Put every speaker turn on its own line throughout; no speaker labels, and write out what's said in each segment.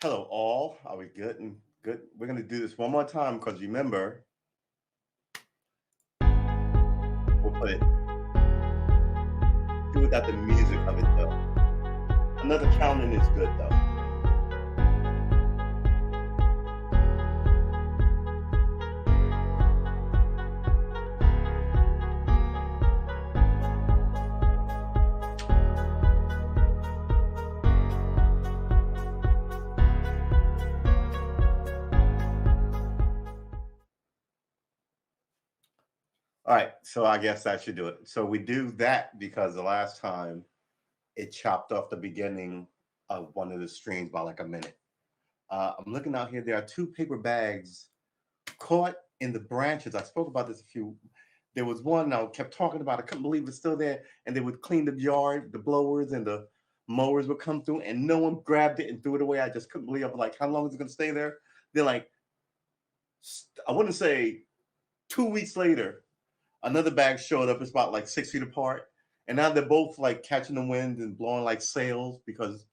Hello, all. Are we good and good? We're gonna do this one more time because remember, we'll put it do without the music of it though. Another counting is good though. All right, so I guess I should do it. So we do that because the last time it chopped off the beginning of one of the streams by like a minute. I'm looking out here. There are two paper bags caught in the branches. I spoke about this a few. There was one I kept talking about. I couldn't believe it's still there. And they would clean the yard, the blowers and the mowers would come through, and no one grabbed it and threw it away. I just couldn't believe. I was like, how long is it going to stay there? Then, like, I wouldn't say 2 weeks later, another bag showed up. It's about like 6 feet apart, and now they're both like catching the wind and blowing like sails because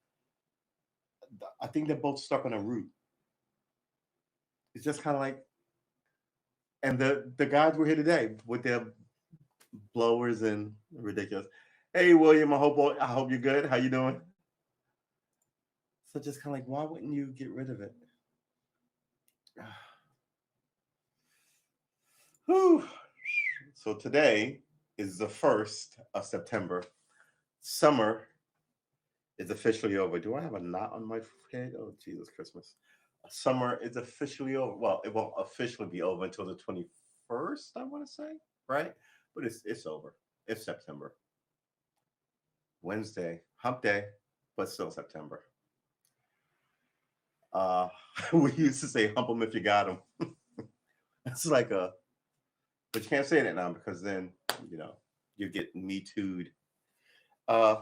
I think they're both stuck on a root. It's just kind of like, and the guys were here today with their blowers and ridiculous. Hey, William, I hope you're good. How you doing? So just kind of like, why wouldn't you get rid of it? Whew. So today is the 1st of September. Summer is officially over. Do I have a knot on my head? Oh, Jesus, Christmas. Summer is officially over. Well, it won't officially be over until the 21st, I want to say, right? But it's over. It's September. Wednesday, hump day, but still September. Uh, we used to say hump them if you got them. It's like but you can't say that now because then, you know, you get me too'd. Uh,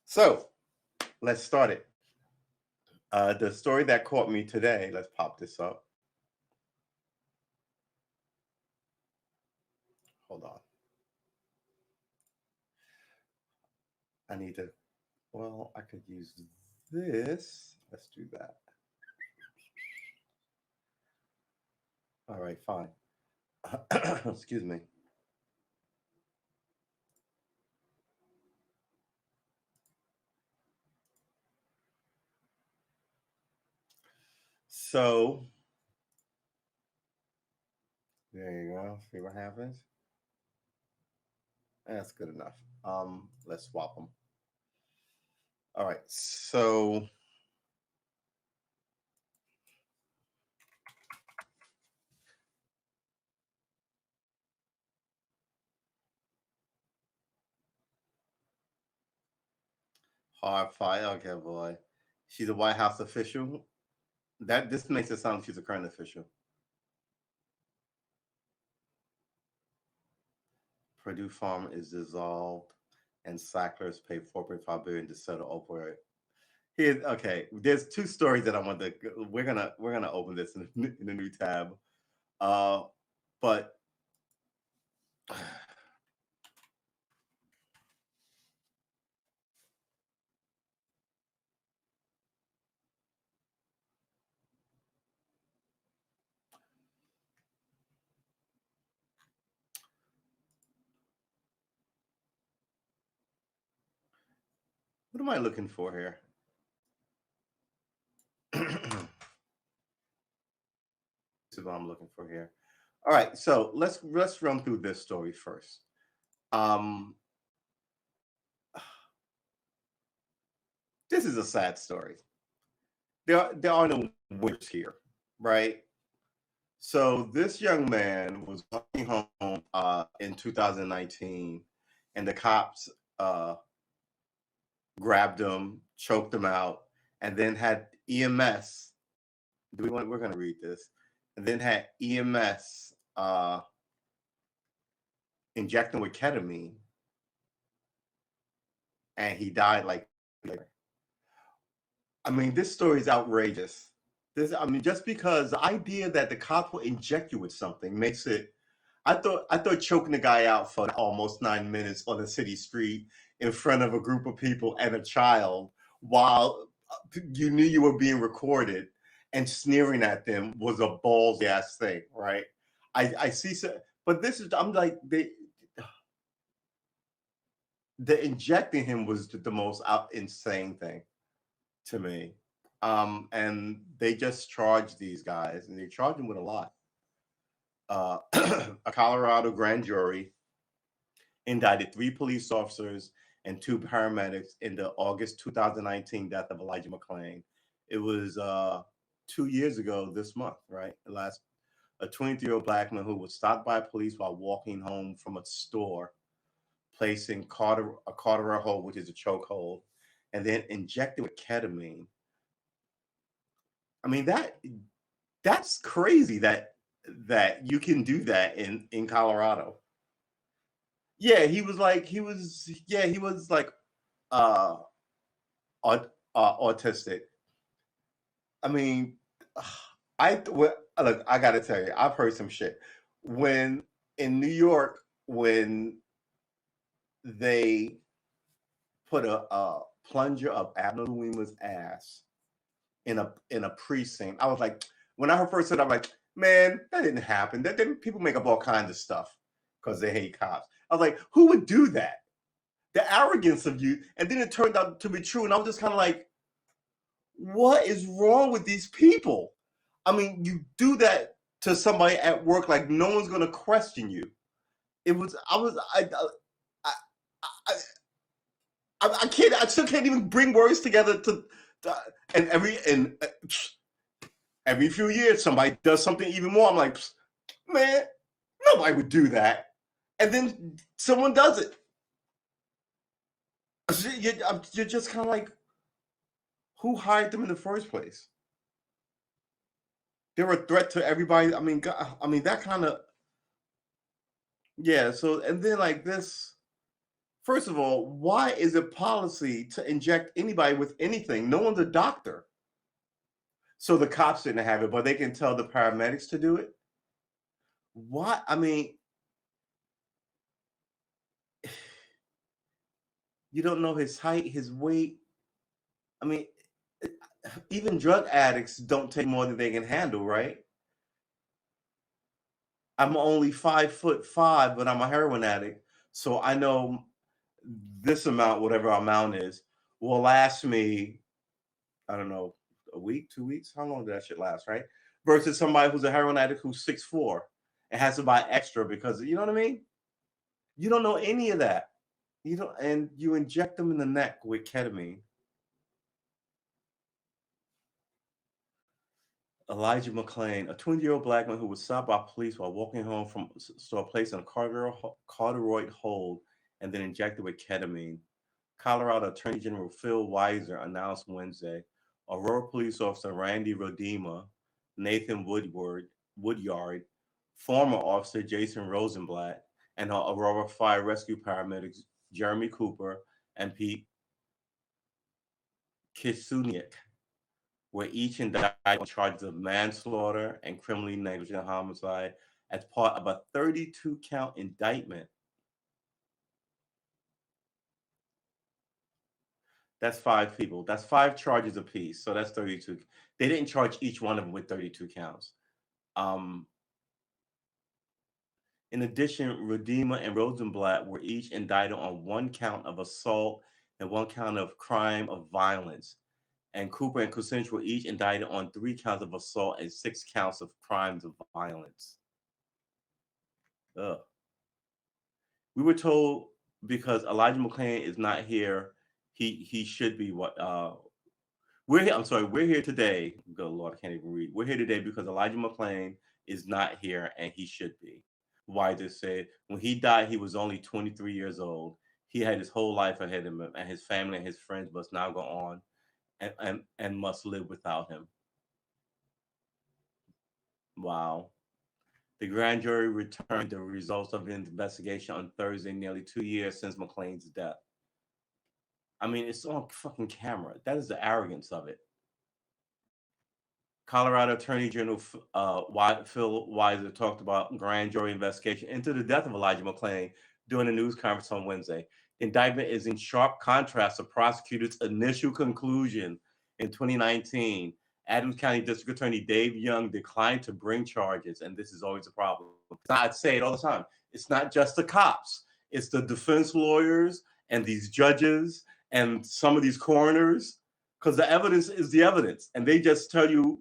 so let's start it. The story that caught me today, let's pop this up. Hold on. I need to, well, I could use this. Let's do that. All right, fine. Excuse me. So there you go. See what happens. That's good enough. Let's swap them. All right. So hard fire. Okay, boy. She's a White House official. That this makes it sound like she's a current official. Purdue Farm is dissolved, and Sacklers paid 4.5 billion to settle opioid. Here, okay. There's two stories that I want to. We're gonna open this in a new tab. Uh, but what am I looking for here? This is what I'm looking for here. All right, so let's run through this story first. Um, this is a sad story. There are no winners here, right? So this young man was walking home in 2019, and the cops grabbed him, choked him out, and then had EMS. We're going to read this, and then had EMS inject him with ketamine, and he died like. I mean, this story is outrageous. I mean, just because the idea that the cops will inject you with something makes it. I thought choking the guy out for almost 9 minutes on a city street in front of a group of people and a child while you knew you were being recorded and sneering at them was a ballsy ass thing, right? I see so, but this is I'm like the injecting him was the most insane thing to me. And they just charged these guys, and they charged them with a lot. A Colorado grand jury indicted 3 police officers and 2 paramedics in the August 2019 death of Elijah McClain. It was 2 years ago this month, right? Last a 23-year-old black man who was stopped by police while walking home from a store, placing a cautery hold, which is a chokehold, and then injected with ketamine. I mean that's crazy that you can do that in Colorado. Yeah, he was like uh, autistic. I mean, look, I gotta tell you, I've heard some shit. When in New York, when they put a plunger of Abner Louima's ass in a precinct, I was like, when I first heard it, I'm like, man, that didn't happen. That didn't people make up all kinds of stuff because they hate cops. I was like, who would do that? The arrogance of you. And then it turned out to be true. And I was just kind of like, what is wrong with these people? I mean, you do that to somebody at work, like no one's gonna question you. I can't. I still can't even bring words together and every few years somebody does something even more. I'm like, man, nobody would do that. And then someone does it. You're just kind of like, who hired them in the first place? They were a threat to everybody. I mean, God, I mean that kind of, yeah. So and then like this. First of all, why is it policy to inject anybody with anything? No one's a doctor. So the cops didn't have it, but they can tell the paramedics to do it. Why? I mean, you don't know his height, his weight. I mean, even drug addicts don't take more than they can handle, right? I'm only 5'5", but I'm a heroin addict. So I know this amount, whatever amount is, will last me, I don't know, a week, 2 weeks. How long did that shit last, right? Versus somebody who's a heroin addict who's 6'4" and has to buy extra because you know what I mean? You don't know any of that. You don't, and you inject them in the neck with ketamine. Elijah McClain, a 20-year-old black man who was stopped by police while walking home from store, placed on a corduroy hold and then injected with ketamine. Colorado Attorney General Phil Weiser announced Wednesday Aurora police officer Randy Rodema, Nathan Woodyard, former officer Jason Rosenblatt, and Aurora fire rescue paramedics Jeremy Cooper and Pete Kisuniak were each indicted on charges of manslaughter and criminally negligent homicide as part of a 32-count indictment. That's 5 people. That's 5 charges apiece. So that's 32. They didn't charge each one of them with 32 counts. In addition, Redeemer and Rosenblatt were each indicted on 1 count of assault and 1 count of crime of violence. And Cooper and Kucinich were each indicted on 3 counts of assault and 6 counts of crimes of violence. Ugh. We were told because Elijah McClain is not here, he should be what we're here. I'm sorry, we're here today. Good Lord, I can't even read. We're here today because Elijah McClain is not here and he should be. Weiser said when he died, he was only 23 years old. He had his whole life ahead of him, and his family and his friends must now go on and must live without him. Wow. The grand jury returned the results of the investigation on Thursday, nearly 2 years since McClain's death. I mean, it's on fucking camera. That is the arrogance of it. Colorado Attorney General Phil Weiser talked about grand jury investigation into the death of Elijah McClain during a news conference on Wednesday. The indictment is in sharp contrast to prosecutors' initial conclusion in 2019. Adams County District Attorney Dave Young declined to bring charges, and this is always a problem. I say it all the time. It's not just the cops; it's the defense lawyers and these judges and some of these coroners, because the evidence is the evidence, and they just tell you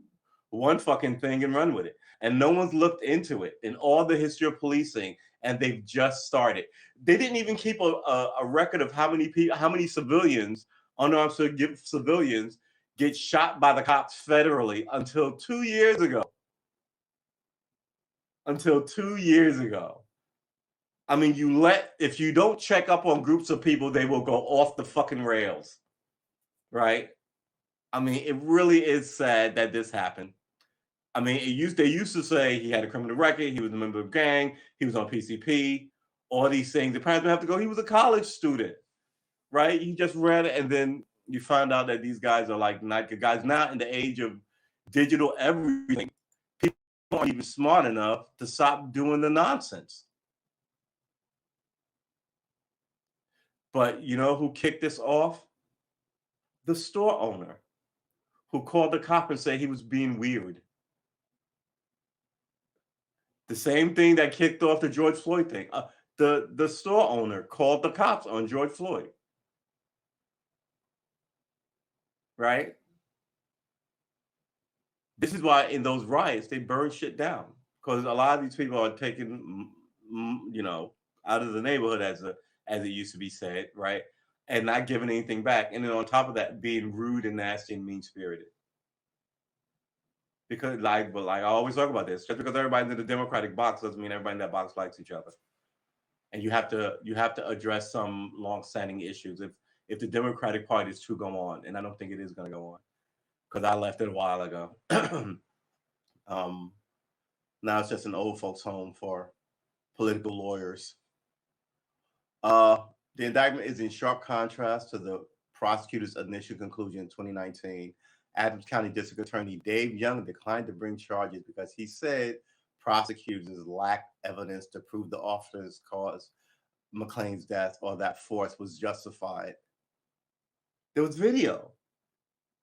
one fucking thing and run with it. And no one's looked into it in all the history of policing, and they've just started. They didn't even keep a record of how many people, how many civilians, unarmed civilians, get shot by the cops federally until 2 years ago. Until 2 years ago. I mean, if you don't check up on groups of people, they will go off the fucking rails, right? I mean, it really is sad that this happened. I mean, they used to say he had a criminal record, he was a member of a gang, he was on PCP, all these things. The parents would have to go, he was a college student, right? He just read it, and then you find out that these guys are like not good guys. Now in the age of digital everything, people aren't even smart enough to stop doing the nonsense. But you know who kicked this off? The store owner, who called the cop and said he was being weird. The same thing that kicked off the George Floyd thing. The store owner called the cops on George Floyd. Right? This is why in those riots they burn shit down, because a lot of these people are taken, out of the neighborhood, as it used to be said, right, and not giving anything back, and then on top of that, being rude and nasty and mean spirited. Because but I always talk about this, just because everybody's in the Democratic box doesn't mean everybody in that box likes each other. And you have to address some long-standing issues if the Democratic Party is to go on, and I don't think it is going to go on, because I left it a while ago. Now it's just an old folks' home for political lawyers. The indictment is in sharp contrast to the prosecutor's initial conclusion in 2019. Adams County District Attorney Dave Young declined to bring charges because he said prosecutors lacked evidence to prove the officers caused McClain's death or that force was justified. There was video.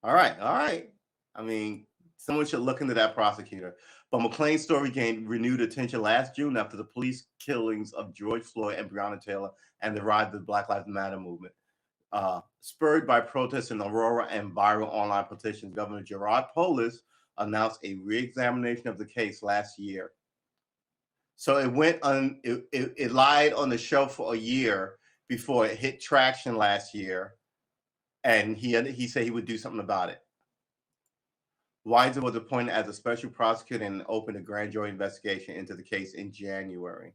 All right. I mean, someone should look into that prosecutor. But McClain's story gained renewed attention last June after the police killings of George Floyd and Breonna Taylor and the rise of the Black Lives Matter movement. Spurred by protests in Aurora and viral online petitions, Governor Gerard Polis announced a re-examination of the case last year. So it went on. It lied on the shelf for a year before it hit traction last year, and he said he would do something about it. Weiser was appointed as a special prosecutor and opened a grand jury investigation into the case in January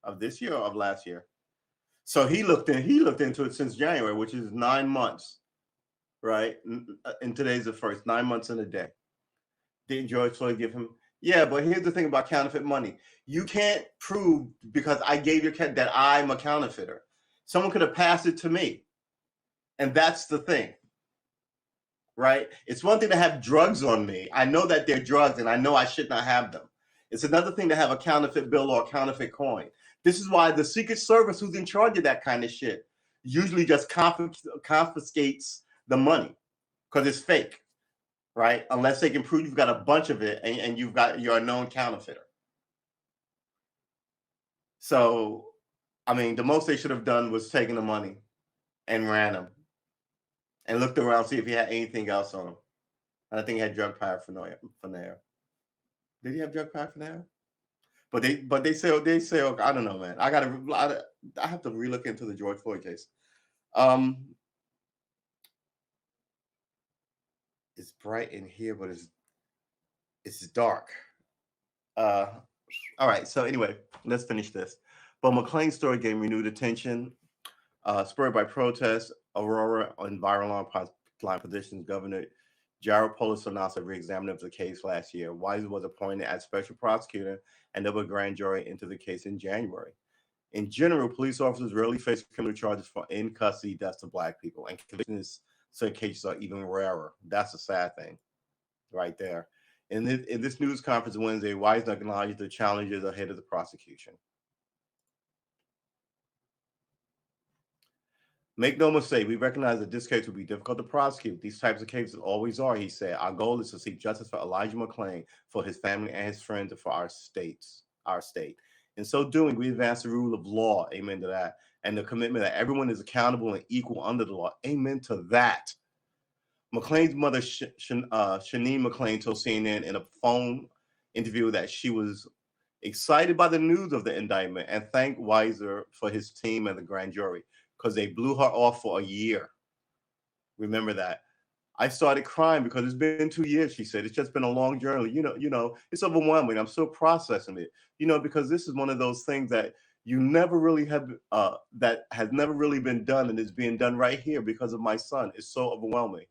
of this year or of last year. So he looked into it since January, which is 9 months, right? And today's the first 9 months and a day. Didn't George Floyd give him? Yeah, but here's the thing about counterfeit money. You can't prove because I gave your that I'm a counterfeiter. Someone could have passed it to me. And that's the thing. Right? It's one thing to have drugs on me. I know that they're drugs and I know I should not have them. It's another thing to have a counterfeit bill or a counterfeit coin. This is why the Secret Service, who's in charge of that kind of shit, usually just confiscates the money because it's fake, right? Unless they can prove you've got a bunch of it and you're a known counterfeiter. So, I mean, the most they should have done was taken the money and ran them. And looked around to see if he had anything else on him. And I think he had drug paraphernalia. Did he have drug paraphernalia? But they say I don't know, man. I have to relook into the George Floyd case. It's bright in here, but it's dark. All right. So anyway, let's finish this. But McClain's story gained renewed attention, spurred by protests. Aurora and viral online petitions. Governor Gerald Polis announced a re-examination of the case last year. Weiser was appointed as special prosecutor and there was a grand jury into the case in January. In general, police officers rarely face criminal charges for in-custody deaths of Black people, and convictions in cases are even rarer. That's a sad thing. right there. In this news conference Wednesday, Wisner acknowledged the challenges ahead of the prosecution. Make no mistake, we recognize that this case will be difficult to prosecute. These types of cases always are, he said. Our goal is to seek justice for Elijah McClain, for his family and his friends, and for our state. In so doing, we advance the rule of law, amen to that, and the commitment that everyone is accountable and equal under the law, amen to that. McClain's mother, Shanine McClain, told CNN in a phone interview that she was excited by the news of the indictment and thanked Weiser for his team and the grand jury because they blew her off for a year. Remember that. I started crying because it's been 2 years, she said. It's just been a long journey. It's overwhelming. I'm still processing it, because this is one of those things that you never really have, that has never really been done and is being done right here because of my son. It's so overwhelming.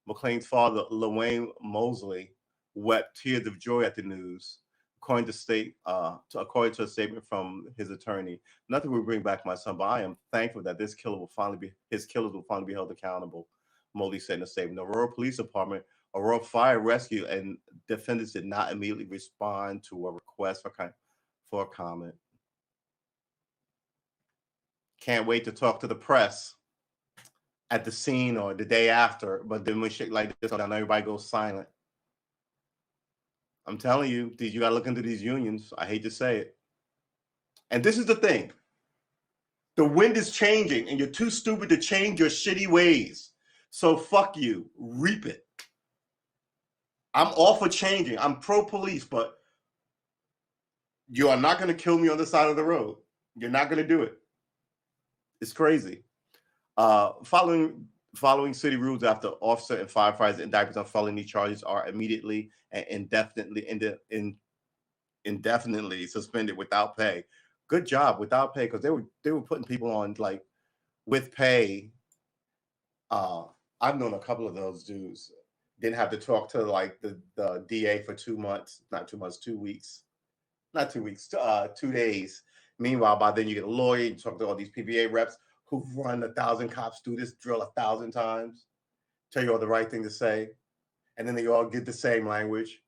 McClain's father, LaWayne Mosley, wept tears of joy at the news. According to a statement from his attorney, nothing will bring back my son, but I am thankful that his killers will finally be held accountable. Mosley said in a statement. The Aurora Police Department, Aurora Fire Rescue, and defendants did not immediately respond to a request for comment. Can't wait to talk to the press at the scene or the day after, but then when shit like this, down, everybody goes silent. I'm telling you, you got to look into these unions. I hate to say it. And this is the thing. The wind is changing, and you're too stupid to change your shitty ways. So fuck you. Reap it. I'm all for changing. I'm pro-police, but you are not going to kill me on the side of the road. You're not going to do it. It's crazy. Following city rules after officer and firefighters indicted on felony charges are immediately and indefinitely suspended without pay. Good job, without pay, because they were putting people on like with pay. I've known a couple of those dudes. Didn't have to talk to like the DA for 2 months, not 2 months, 2 weeks, not 2 weeks, 2 days. Meanwhile, by then you get a lawyer, you talk to all these PBA reps who've run 1,000 cops through this drill 1,000 times, tell you all the right thing to say, and then they all get the same language.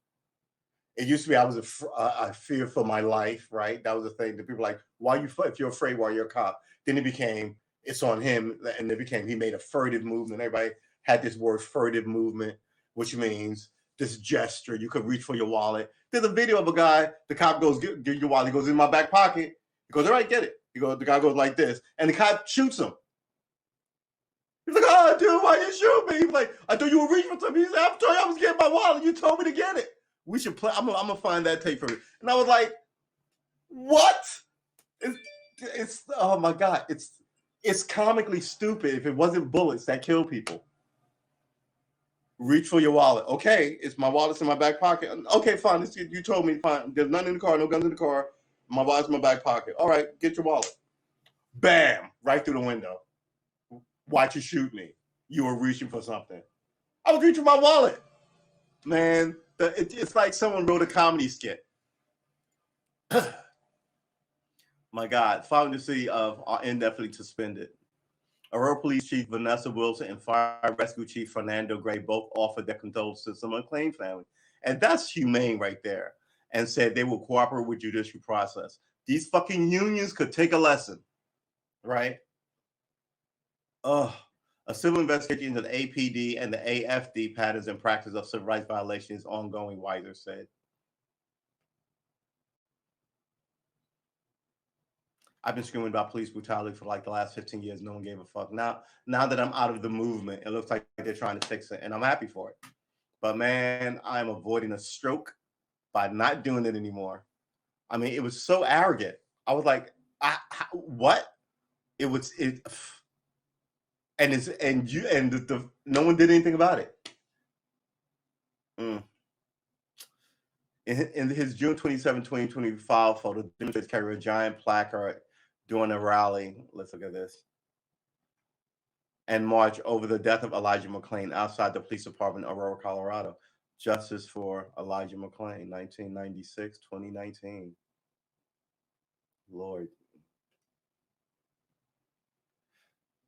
It used to be I was a fear for my life, right? That was the thing. The people were like, why you? If you're afraid, why you're a cop? Then it became it's on him, and it became he made a furtive movement. Everybody had this word furtive movement, which means this gesture. You could reach for your wallet. There's a video of a guy. The cop goes, get your wallet. He goes in my back pocket. He goes, all right, get it. The guy goes like this, and the cop shoots him. He's like, oh, dude, why you shoot me? He's like, I thought you were reaching for something. He's like, I'm telling you, I was getting my wallet. You told me to get it. We should play. I'm gonna find that tape for it. And I was like, what? It's oh my God. It's comically stupid if it wasn't bullets that kill people. Reach for your wallet. Okay, it's my wallet's in my back pocket. Okay, fine. You told me fine. There's nothing in the car, no guns in the car. My wallet's in my back pocket. All right, get your wallet. Bam! Right through the window. Why'd you shoot me? You were reaching for something. I was reaching for my wallet. Man, it's like someone wrote a comedy skit. My God, following the city of are indefinitely suspended. Aurora Police Chief Vanessa Wilson and Fire Rescue Chief Fernando Gray both offered their condolences to the McClain family. And that's humane right there. And said they will cooperate with judicial process. These fucking unions could take a lesson, right? A civil investigation into the APD and the AFD patterns and practice of civil rights violations is ongoing, Weiser said. I've been screaming about police brutality for like the last 15 years. No one gave a fuck. Now that I'm out of the movement, it looks like they're trying to fix it, and I'm happy for it. But man, I'm avoiding a stroke by not doing it anymore. I mean, it was so arrogant. I was like, what? It, and no one did anything about it. In his June 27, 2025 photo, demonstrators carry a giant placard during a rally. Let's look at this. And march over the death of Elijah McClain outside the police department in Aurora, Colorado. Justice for Elijah McClain, 1996, 2019. Lord.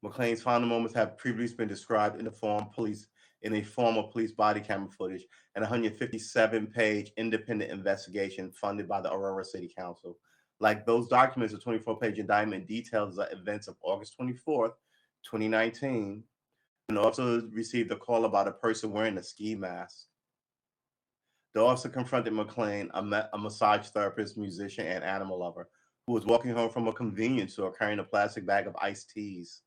McClain's final moments have previously been described in the form police in a form of police body camera footage and a 157-page independent investigation funded by the Aurora City Council. Like those documents, a 24-page indictment details the events of August 24th, 2019, and also received a call about a person wearing a ski mask. The officer confronted McClain, a massage therapist, musician, and animal lover, who was walking home from a convenience store carrying a plastic bag of iced teas.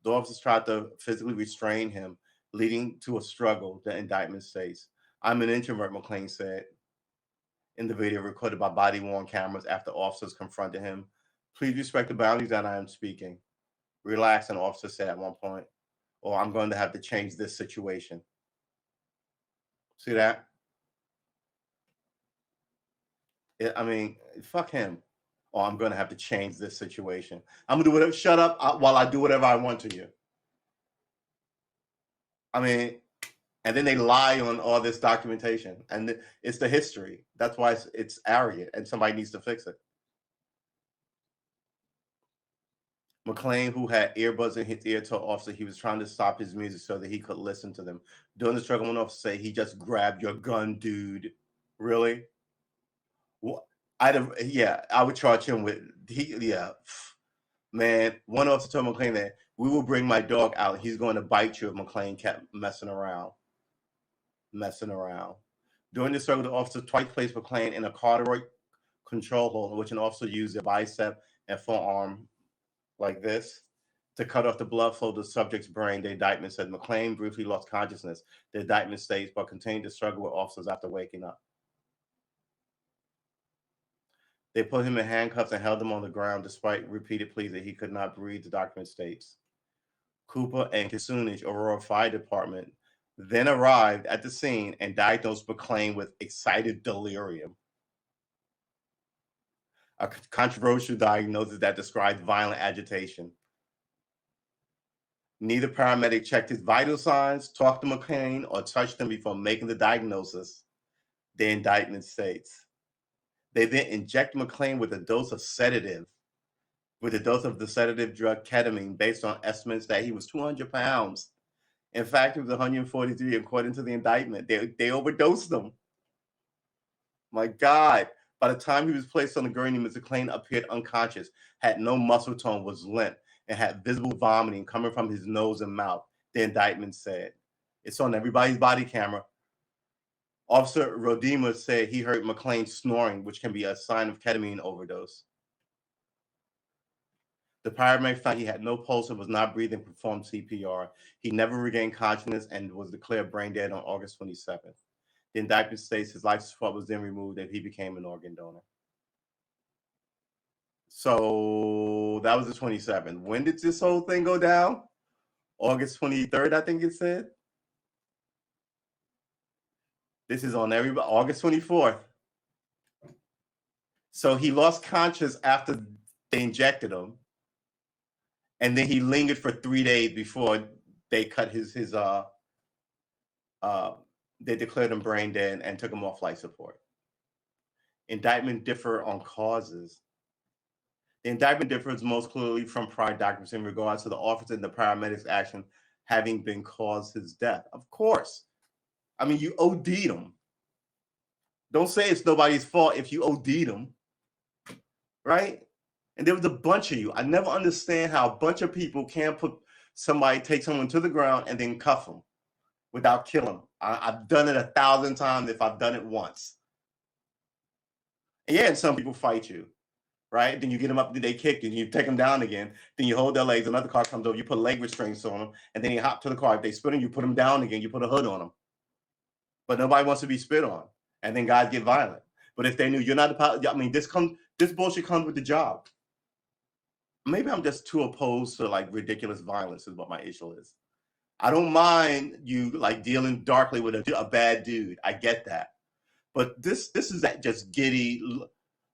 The officers tried to physically restrain him, leading to a struggle, the indictment states. I'm an introvert, McClain said in the video recorded by body-worn cameras after officers confronted him. Please respect the boundaries that I am speaking. Relax, an officer said at one point, or I'm going to have to change this situation. See that? I mean, fuck him. Or I'm going to have to change this situation. I'm going to do whatever. Shut up while I do whatever I want to you. I mean, and then they lie on all this documentation. And it's the history. That's why it's arrogant, and somebody needs to fix it. McClain, who had earbuds in his ear, told officer he was trying to stop his music so that he could listen to them. During the struggle, one officer said, he just grabbed your gun, dude. Really? Well, I would charge him with, man, one officer told McClain that we will bring my dog out. He's going to bite you if McClain kept messing around. During the struggle, the officer twice placed McClain in a corduroy control hold in which an officer used their bicep and forearm like this to cut off the blood flow to the subject's brain. The indictment said McClain briefly lost consciousness. The indictment states, but continued to struggle with officers after waking up. They put him in handcuffs and held him on the ground despite repeated pleas that he could not breathe, the document states. Cooper and Kucinich, Aurora Fire Department, then arrived at the scene and diagnosed McClain with excited delirium, a controversial diagnosis that describes violent agitation. Neither paramedic checked his vital signs, talked to McClain, or touched him before making the diagnosis, the indictment states. They then inject McClain with a dose of the sedative drug ketamine based on estimates that he was 200 pounds. In fact, he was 143 according to the indictment. They overdosed him. My God. By the time he was placed on the gurney, Mr. McClain appeared unconscious, had no muscle tone, was limp, and had visible vomiting coming from his nose and mouth, the indictment said. It's on everybody's body camera. Officer Rodema said he heard McClain snoring, which can be a sign of ketamine overdose. The paramedic found he had no pulse and was not breathing, performed CPR. He never regained consciousness and was declared brain dead on August 27th. The indictment states his life support was then removed and he became an organ donor. So that was the 27th. When did this whole thing go down? August 23rd, I think it said. This is on everybody. August 24th. So he lost consciousness after they injected him. And then he lingered for 3 days before they cut they declared him brain dead and took him off life support. Indictment differ on causes. The indictment differs most clearly from prior documents in regards to the officer and the paramedics' action having been caused his death. Of course. I mean, you OD'd him. Don't say it's nobody's fault if you OD'd him, right? And there was a bunch of you. I never understand how a bunch of people can't take someone to the ground and then cuff them without killing them. I've done it 1,000 times if I've done it once. And some people fight you, right? Then you get them up, they kick you, you take them down again. Then you hold their legs, another car comes over, you put leg restraints on them, and then you hop to the car. If they spit on you, put them down again, you put a hood on them. But nobody wants to be spit on. And then guys get violent. But if they knew you're not this bullshit comes with the job. Maybe I'm just too opposed to like ridiculous violence is what my issue is. I don't mind you like dealing darkly with a bad dude. I get that. But this is that just giddy,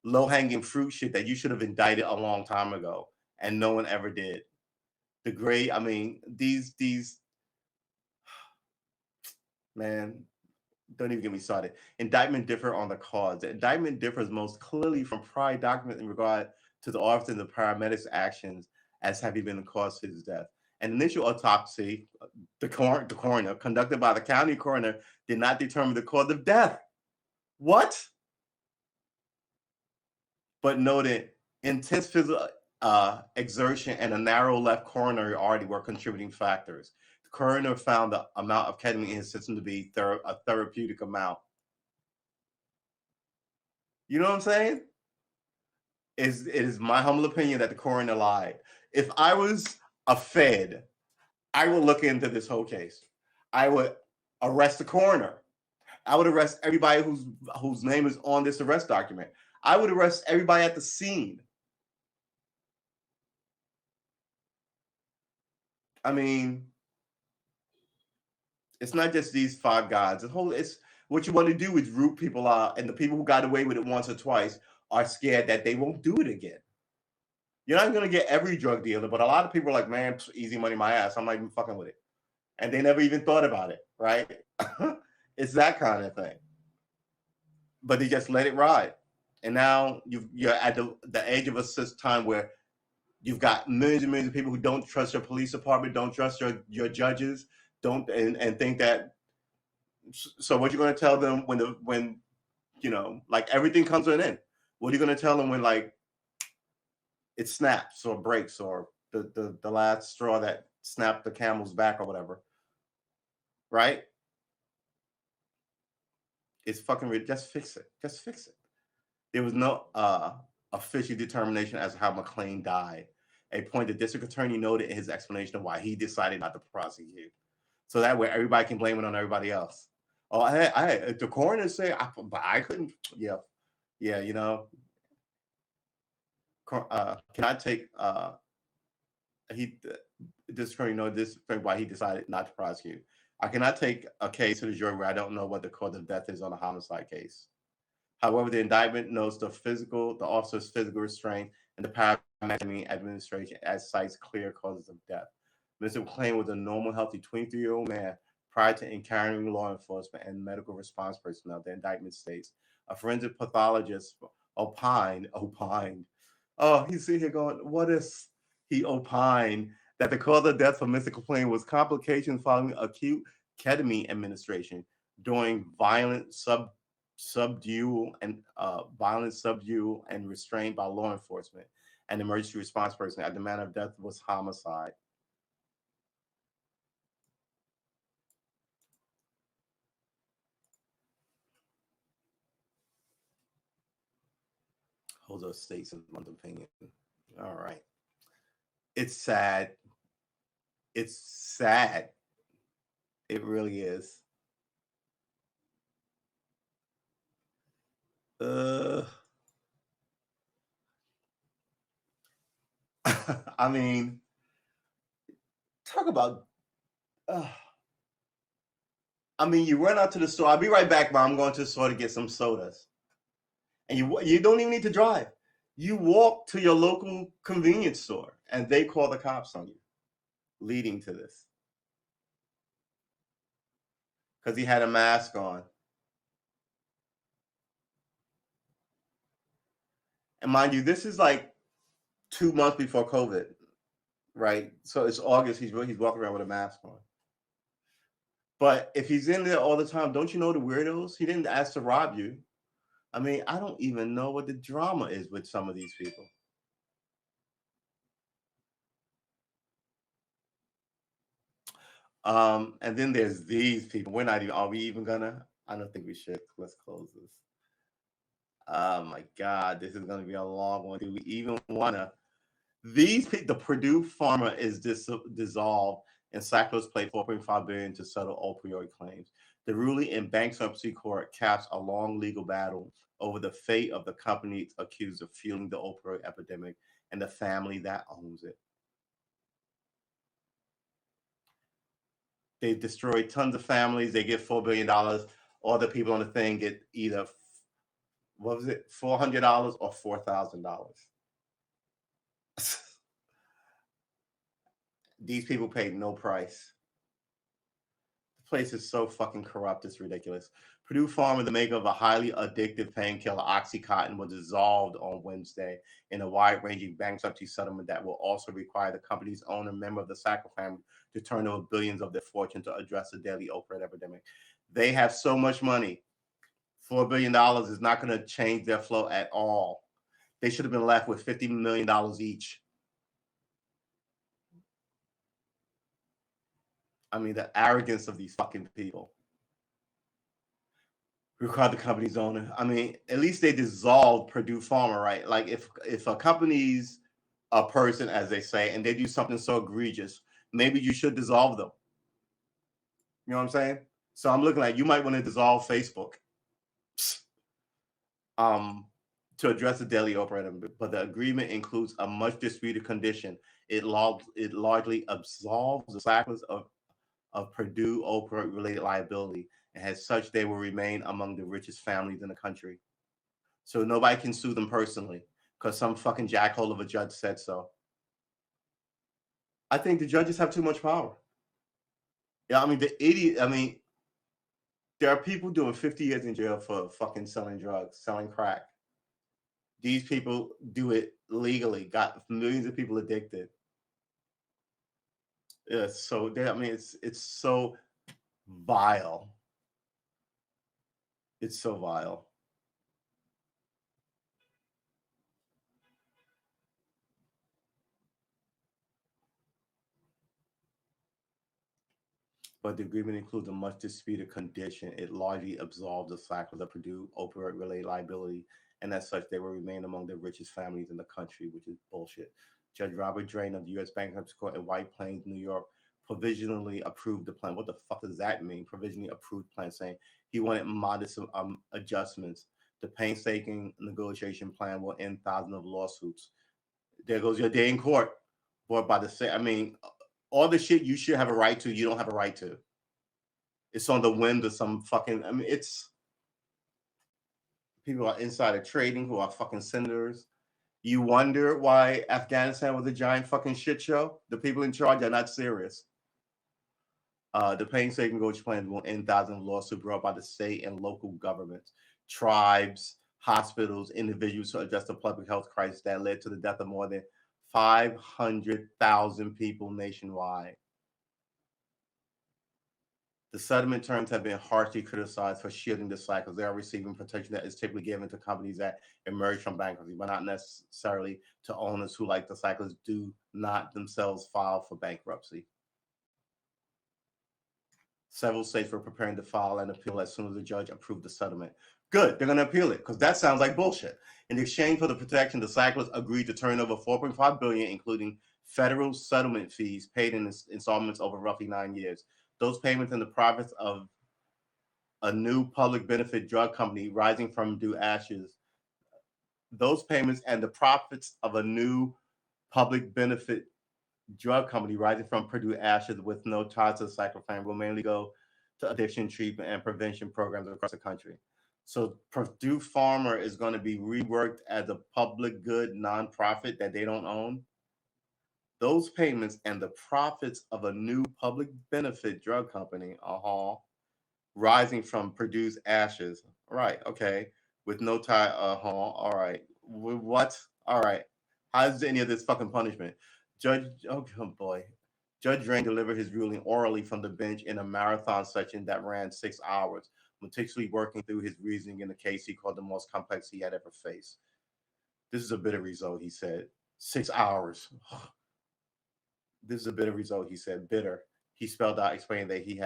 low-hanging fruit shit that you should have indicted a long time ago, and no one ever did. These man, don't even get me started. Indictment differ on the cause. The indictment differs most clearly from prior documents in regard to the officer and the paramedics' actions as having been the cause of his death. An initial autopsy, the coroner, conducted by the county coroner, did not determine the cause of death. What? But noted intense physical exertion and a narrow left coronary artery were contributing factors. The coroner found the amount of ketamine in his system to be a therapeutic amount. You know what I'm saying? It is my humble opinion that the coroner lied. If I was a Fed, I would look into this whole case. I would arrest the coroner. I would arrest everybody whose name is on this arrest document. I would arrest everybody at the scene. I mean, it's not just these five guys. It's what you want to do is root people out, and the people who got away with it once or twice are scared that they won't do it again. You're not going to get every drug dealer, but a lot of people are like, man, easy money, my ass. I'm not even fucking with it. And they never even thought about it, right? It's that kind of thing. But they just let it ride. And now you're at the edge of a time where you've got millions and millions of people who don't trust your police department, don't trust your judges, and think that. So what you're going to tell them when like everything comes to an end? What are you going to tell them when like it snaps or breaks or the last straw that snapped the camel's back or whatever, right? It's fucking just fix it. Just fix it. There was no official determination as to how McClain died, a point the district attorney noted in his explanation of why he decided not to prosecute. So that way everybody can blame it on everybody else. Oh, the coroner say, but I couldn't. Yeah, you know. Can I take this attorney know this why he decided not to prosecute? I cannot take a case to the jury where I don't know what the cause of death is on a homicide case. However, the indictment notes the officer's physical restraint and the paramedic administration as cites clear causes of death. Mr. McClain was a normal, healthy 23-year-old man prior to encountering law enforcement and medical response personnel. The indictment states a forensic pathologist opined. Oh, he's sitting here going, what is he opined that the cause of death for Mr. McClain was complications following acute ketamine administration during violent subdue and restraint by law enforcement and emergency response personnel. The manner of death was homicide. Jose states in one opinion. All right. It's sad. It's sad. It really is. I mean, talk about. I mean, you run out to the store. I'll be right back, but I'm going to the store to get some sodas. And you don't even need to drive. You walk to your local convenience store, and they call the cops on you, leading to this. Because he had a mask on. And mind you, this is like 2 months before COVID, right? So it's August. He's walking around with a mask on. But if he's in there all the time, don't you know the weirdos? He didn't ask to rob you. I mean, I don't even know what the drama is with some of these people. And then there's these people. We're not even. Are we even gonna? I don't think we should. Let's close this. Oh my God, this is gonna be a long one. Do we even wanna? The Purdue Pharma is dissolved, and Cyclos paid $4.5 billion to settle opioid claims. The ruling in bankruptcy court caps a long legal battle over the fate of the company accused of fueling the opioid epidemic and the family that owns it. They destroyed tons of families. They get $4 billion. All the people on the thing get either, what was it, $400 or $4,000. These people paid no price. place is so fucking corrupt. It's ridiculous. Purdue Pharma, the maker of a highly addictive painkiller OxyContin, was dissolved on Wednesday in a wide-ranging bankruptcy settlement that will also require the company's owner, member of the Sackler family, to turn over billions of their fortune to address the deadly opioid epidemic. They have so much money. $4 billion is not going to change their flow at all. They should have been left with $50 million each. I mean, the arrogance of these fucking people. Require the company's owner. I mean, at least they dissolved Purdue Pharma, right? Like if a company's a person, as they say, and they do something so egregious, maybe you should dissolve them. You know what I'm saying? So I'm looking like you might want to dissolve Facebook. To address the daily opioid, but the agreement includes a much disputed condition. It largely absolves the Sacklers of Purdue opioid-related liability, and as such, they will remain among the richest families in the country. So nobody can sue them personally because some fucking jackhole of a judge said so. I think the judges have too much power. Yeah, I mean, the idiot, I mean, there are people doing 50 years in jail for fucking selling drugs, selling crack. These people do it legally, got millions of people addicted. Yeah, so I mean, it's so vile. It's so vile. But the agreement includes a much disputed condition. It largely absolves the Sacklers of Purdue opioid-related liability, and as such, they will remain among the richest families in the country, which is bullshit. Judge Robert Drain of the U.S. Bankruptcy Court in White Plains, New York, provisionally approved the plan. What the fuck does that mean? Provisionally approved plan, saying he wanted modest adjustments. The painstaking negotiation plan will end thousands of lawsuits. There goes your day in court, brought by the same. I mean, all the shit you should have a right to, you don't have a right to. It's on the whim of some fucking. I mean, it's people are insider trading who are fucking senators. You wonder why Afghanistan was a giant fucking shit show. The people in charge are not serious. The painstaking negotiation plan will end thousands of lawsuits brought by the state and local governments, tribes, hospitals, individuals to address the public health crisis that led to the death of more than 500,000 people nationwide. The settlement terms have been harshly criticized for shielding the cycles. They are receiving protection that is typically given to companies that emerge from bankruptcy, but not necessarily to owners who, like the cyclists, do not themselves file for bankruptcy. Several states were preparing to file an appeal as soon as the judge approved the settlement. Good, they're going to appeal it because that sounds like bullshit. In exchange for the protection, the cyclists agreed to turn over $4.5 billion, including federal settlement fees paid in installments over roughly 9 years. Those payments and the profits of a new public benefit drug company rising from Purdue ashes. Those payments and the profits of a new public benefit drug company rising from Purdue ashes with no ties to the Sackler family will mainly go to addiction treatment and prevention programs across the country. So Purdue Pharma is going to be reworked as a public good nonprofit that they don't own. Those payments and the profits of a new public benefit drug company, rising from Purdue's ashes. Right, okay. With no tie, all right. What? All right. How's any of this fucking punishment? Judge, oh boy. Judge Drain delivered his ruling orally from the bench in a marathon session that ran 6 hours, meticulously working through his reasoning in the case he called the most complex he had ever faced. This is a bitter result, he said. 6 hours. This is a bitter result, he said. Bitter. He spelled out, explaining that he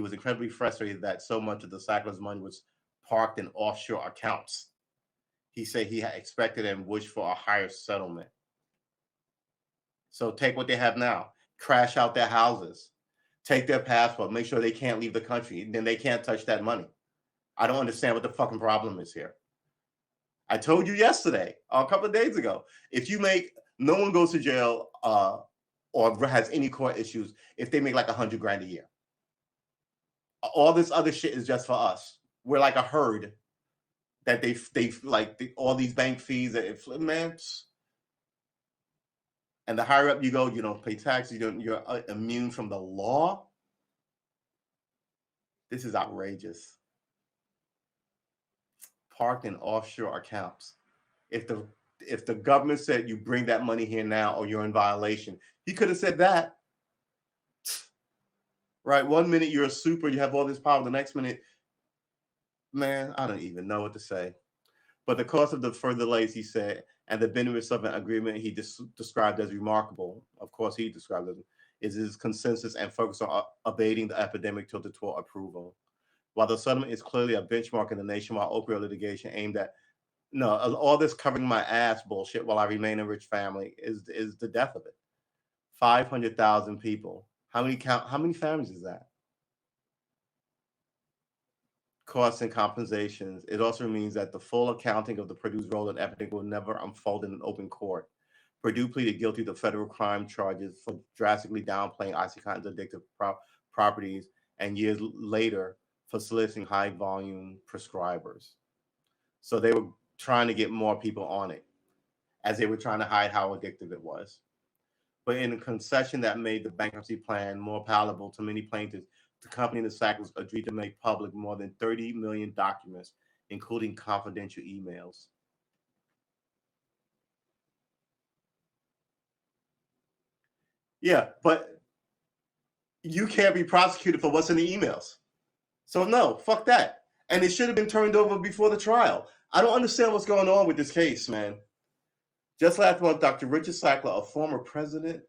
was incredibly frustrated that so much of the Sacklers' money was parked in offshore accounts. He said he had expected and wished for a higher settlement. So take what they have now, crash out their houses, take their passport, make sure they can't leave the country, then they can't touch that money. I don't understand what the fucking problem is here. I told you yesterday, a couple of days ago, no one goes to jail or has any court issues if they make like $100,000 a year. All this other shit is just for us. We're like a herd that all these bank fees, man. And the higher up you go, you don't pay taxes. You're immune from the law. This is outrageous. Parked in offshore accounts. If the government said you bring that money here now or you're in violation, he could have said that. Right? 1 minute you're a super, you have all this power. The next minute, man, I don't even know what to say. But the cost of the further delays, he said, and the benefits of an agreement he described as remarkable, of course he described it, is his consensus and focus on abating the epidemic till the toward approval. While the settlement is clearly a benchmark in the nationwide opioid litigation aimed at no, all this covering my ass bullshit while I remain a rich family is the death of it. 500,000 people. How many families is that? Costs and compensations. It also means that the full accounting of the Purdue's role in epidemic will never unfold in an open court. Purdue pleaded guilty to federal crime charges for drastically downplaying OxyContin's addictive properties, and years later for soliciting high volume prescribers. So they were trying to get more people on it, as they were trying to hide how addictive it was. But in a concession that made the bankruptcy plan more palatable to many plaintiffs, the company and the Sackers agreed to make public more than 30 million documents, including confidential emails. Yeah, but you can't be prosecuted for what's in the emails. So no, fuck that. And it should have been turned over before the trial. I don't understand what's going on with this case, man. Just last month, Dr. Richard Sackler, a former president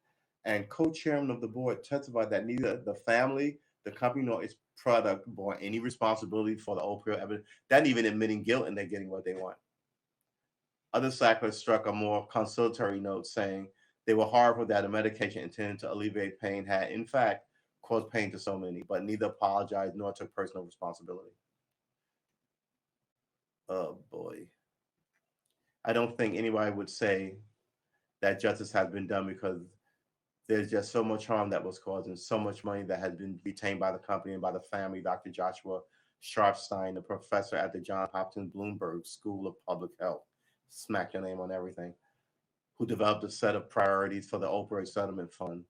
and co-chairman of the board, testified that neither the family, the company, nor its product bore any responsibility for the opioid evidence. That even admitting guilt, and they're getting what they want. Other Sacklers struck a more conciliatory note, saying they were horrified that a medication intended to alleviate pain had, in fact, caused pain to so many, but neither apologized nor took personal responsibility. Oh boy. I don't think anybody would say that justice has been done because there's just so much harm that was caused and so much money that has been retained by the company and by the family. Dr. Joshua Sharfstein, a professor at the Johns Hopkins Bloomberg School of Public Health, smack your name on everything, who developed a set of priorities for the opioid settlement fund.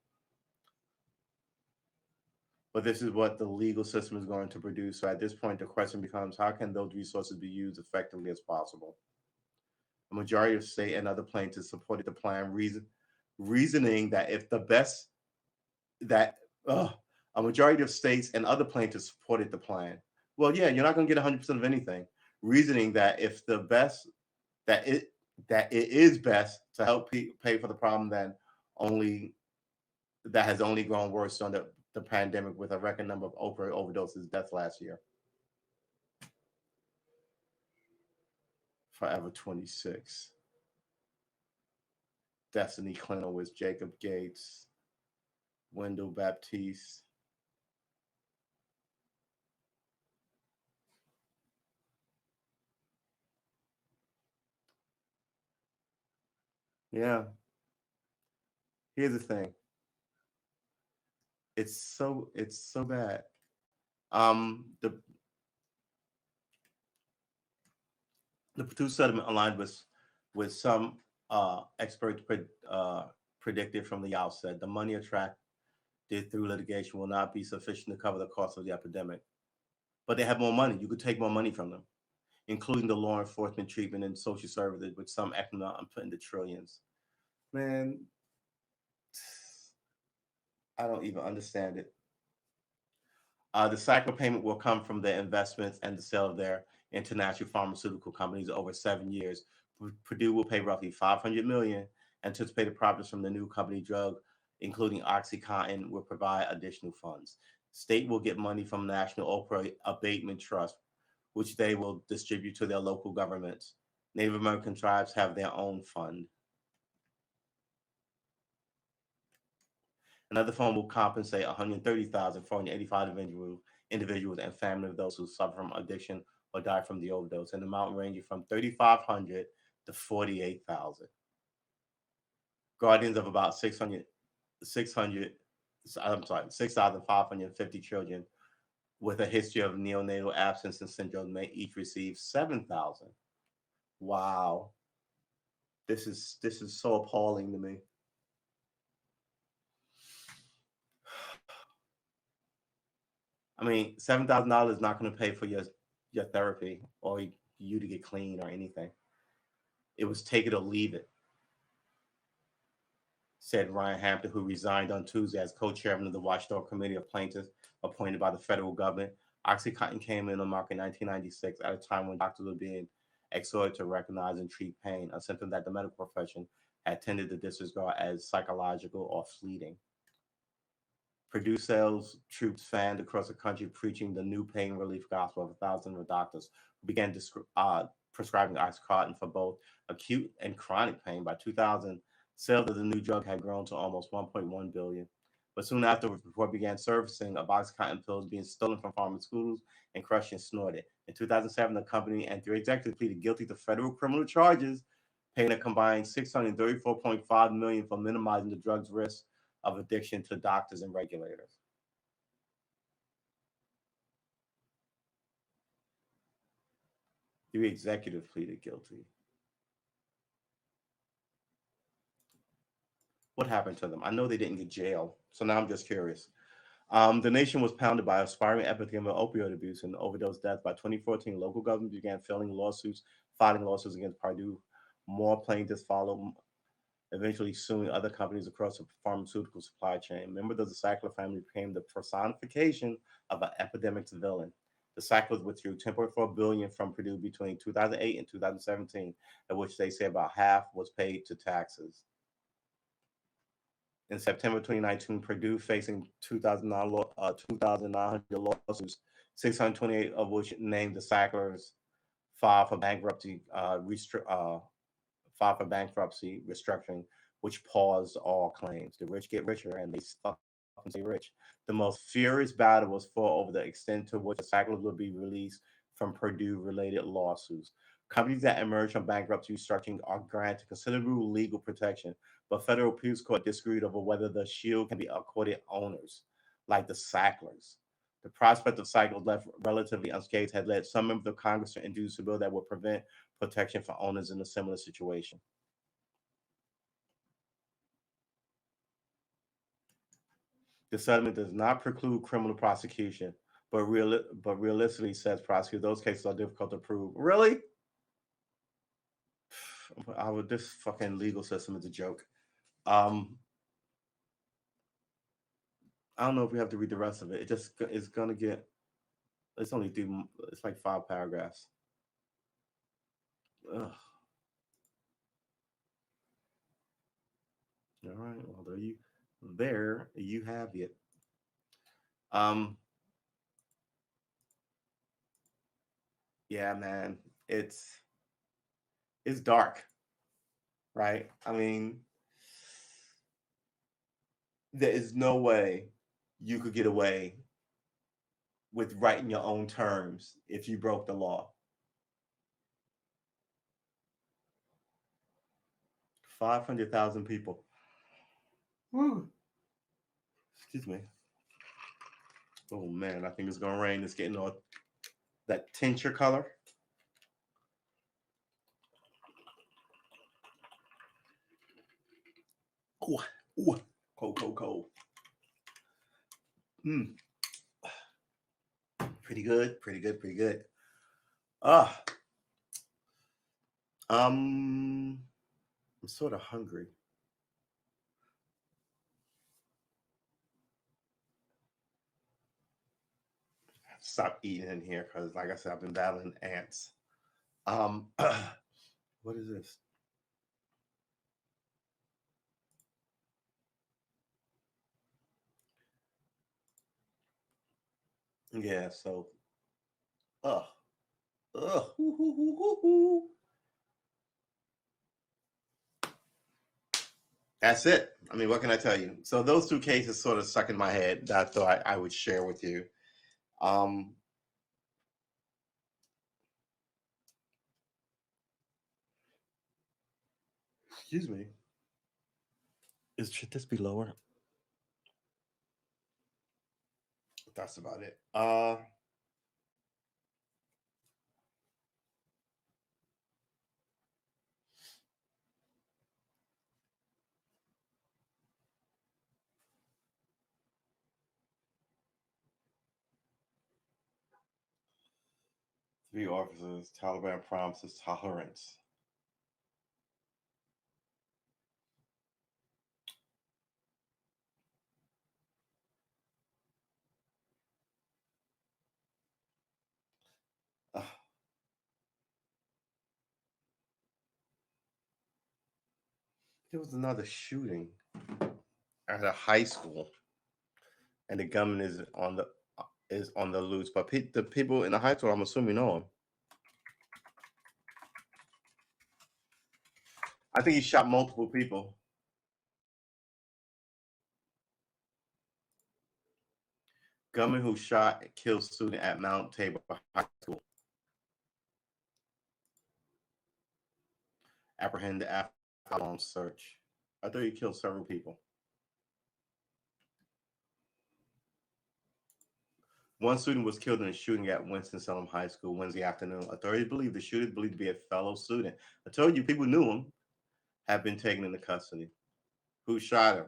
But this is what the legal system is going to produce. So at this point, the question becomes, how can those resources be used effectively as possible? A majority of state and other plaintiffs supported the plan, reasoning that if the best that a majority of states and other plaintiffs supported the plan. Well, yeah, you're not going to get 100% of anything. Reasoning that if the best that it is best to help pay for the problem, then only that has only grown worse under the pandemic, with a record number of opioid overdoses deaths last year. Forever 26. Destiny Clinowitz, Jacob Gates, Wendell Baptiste. Yeah. Here's the thing. It's so bad. The Purdue settlement aligned with some experts predicted from the outset. The money attracted through litigation will not be sufficient to cover the cost of the epidemic. But they have more money. You could take more money from them, including the law enforcement treatment and social services, with some economic I'm putting the trillions. Man, I don't even understand it. The cycle payment will come from their investments and the sale of their international pharmaceutical companies over 7 years. Purdue will pay roughly $500 million. Anticipated profits from the new company drug, including OxyContin, will provide additional funds. State will get money from National Opioid Abatement Trust, which they will distribute to their local governments. Native American tribes have their own fund. Another fund will compensate 130,485 individuals and families of those who suffer from addiction or die from the overdose, an amount ranging from 3,500 to 48,000. Guardians of about 6,550 children with a history of neonatal absence and syndrome may each receive 7,000. Wow, this is so appalling to me. I mean, $7,000 is not going to pay for your therapy or you to get clean or anything. It was take it or leave it, said Ryan Hampton, who resigned on Tuesday as co-chairman of the Watchdog Committee of Plaintiffs appointed by the federal government. OxyContin came in on market in 1996 at a time when doctors were being exhorted to recognize and treat pain, a symptom that the medical profession had tended to disregard as psychological or fleeting. Purdue sales troops fanned across the country preaching the new pain relief gospel of thousands of doctors who began prescribing OxyContin for both acute and chronic pain. By 2000, sales of the new drug had grown to almost 1.1 billion. But soon afterwards, the report began surfacing of OxyContin pills being stolen from pharmaceuticals and crushed and snorted. In 2007, the company and three executives pleaded guilty to federal criminal charges, paying a combined 634.5 million for minimizing the drug's risk of addiction to doctors and regulators. The executive pleaded guilty. What happened to them? I know they didn't get jail, so now I'm just curious. The nation was pounded by a spiraling epidemic of opioid abuse and overdose deaths. By 2014, local governments began filing lawsuits against Purdue. More plaintiffs followed, eventually suing other companies across the pharmaceutical supply chain. Members of the Sackler family became the personification of an epidemic's villain. The Sacklers withdrew 10.4 billion from Purdue between 2008 and 2017, of which they say about half was paid to taxes. In September 2019, Purdue facing 2,900 lawsuits, 628 of which named the Sacklers filed for bankruptcy, filed for bankruptcy restructuring, which paused all claims. The rich get richer and they fucking stay rich. The most furious battle was fought over the extent to which the Sacklers would be released from Purdue-related lawsuits. Companies that emerge from bankruptcy restructuring are granted considerable legal protection, but federal appeals court disagreed over whether the shield can be accorded owners, like the Sacklers. The prospect of cycles left relatively unscathed had led some members of Congress to introduce a bill that would prevent protection for owners in a similar situation. The settlement does not preclude criminal prosecution, but realistically, says prosecutor, those cases are difficult to prove. Really? This fucking legal system is a joke. Um, I don't know if we have to read the rest of it. It just it's gonna get. It's only three. It's like 5 paragraphs. Ugh. All right. Well, there you have it. Um, yeah, man. It's dark, right? I mean, there is no way you could get away with writing your own terms if you broke the law. 500,000 people. Woo. Excuse me. Oh man, I think it's gonna rain. It's getting all that tincture color. Ooh, ooh, cold, cold, cold. Mm, pretty good, pretty good, pretty good. Ah, I'm sort of hungry. Stop eating in here because, like I said, I've been battling ants. Um, what is this? Yeah, so, ugh, ugh, hoo, hoo, hoo, hoo, hoo. That's it. I mean, what can I tell you? So those two cases sort of stuck in my head that I thought I would share with you. Um, excuse me. Should this be lower? That's about it. Three officers. Taliban promises tolerance. Uh, there was another shooting at a high school, and the gunman is on the loose. But the people in the high school, I'm assuming, know him. I think he shot multiple people. Gunman who shot and killed student at Mount Tabor High School apprehended after a long search. I thought he killed several people. One student was killed in a shooting at Winston-Salem High School Wednesday afternoon. Authorities believe the shooter is believed to be a fellow student. I told you people knew him. Have been taken into custody. Who shot him?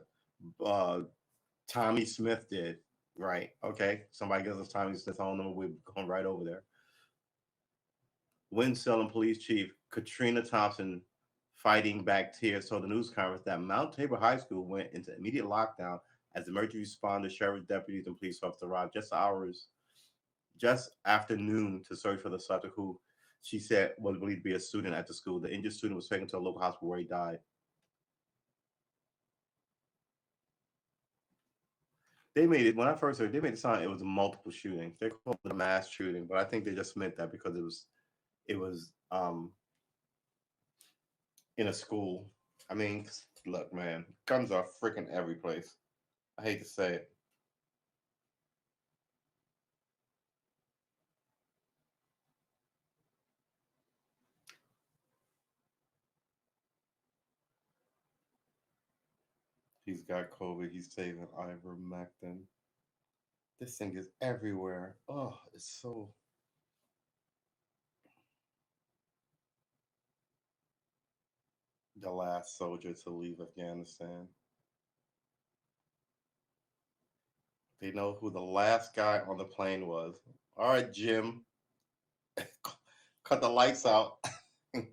Uh, Tommy Smith did. Right. Okay. Somebody gives us Tommy Smith's phone number. We're going right over there. Winston-Salem Police Chief Katrina Thompson fighting back tears told the news conference that Mount Tabor High School went into immediate lockdown as emergency responders, sheriff's deputies, and police officers arrived just after noon to search for the subject who she said was believed to be a student at the school. The injured student was taken to a local hospital where he died. They made it when I first heard. They made it sound it was multiple shootings. They called it a mass shooting, but I think they just meant that because it was in a school. I mean, look, man, guns are freaking every place. I hate to say it. He's got COVID. He's taking ivermectin. This thing is everywhere. Oh, it's so. The last soldier to leave Afghanistan. They know who the last guy on the plane was. All right, Jim, cut the lights out.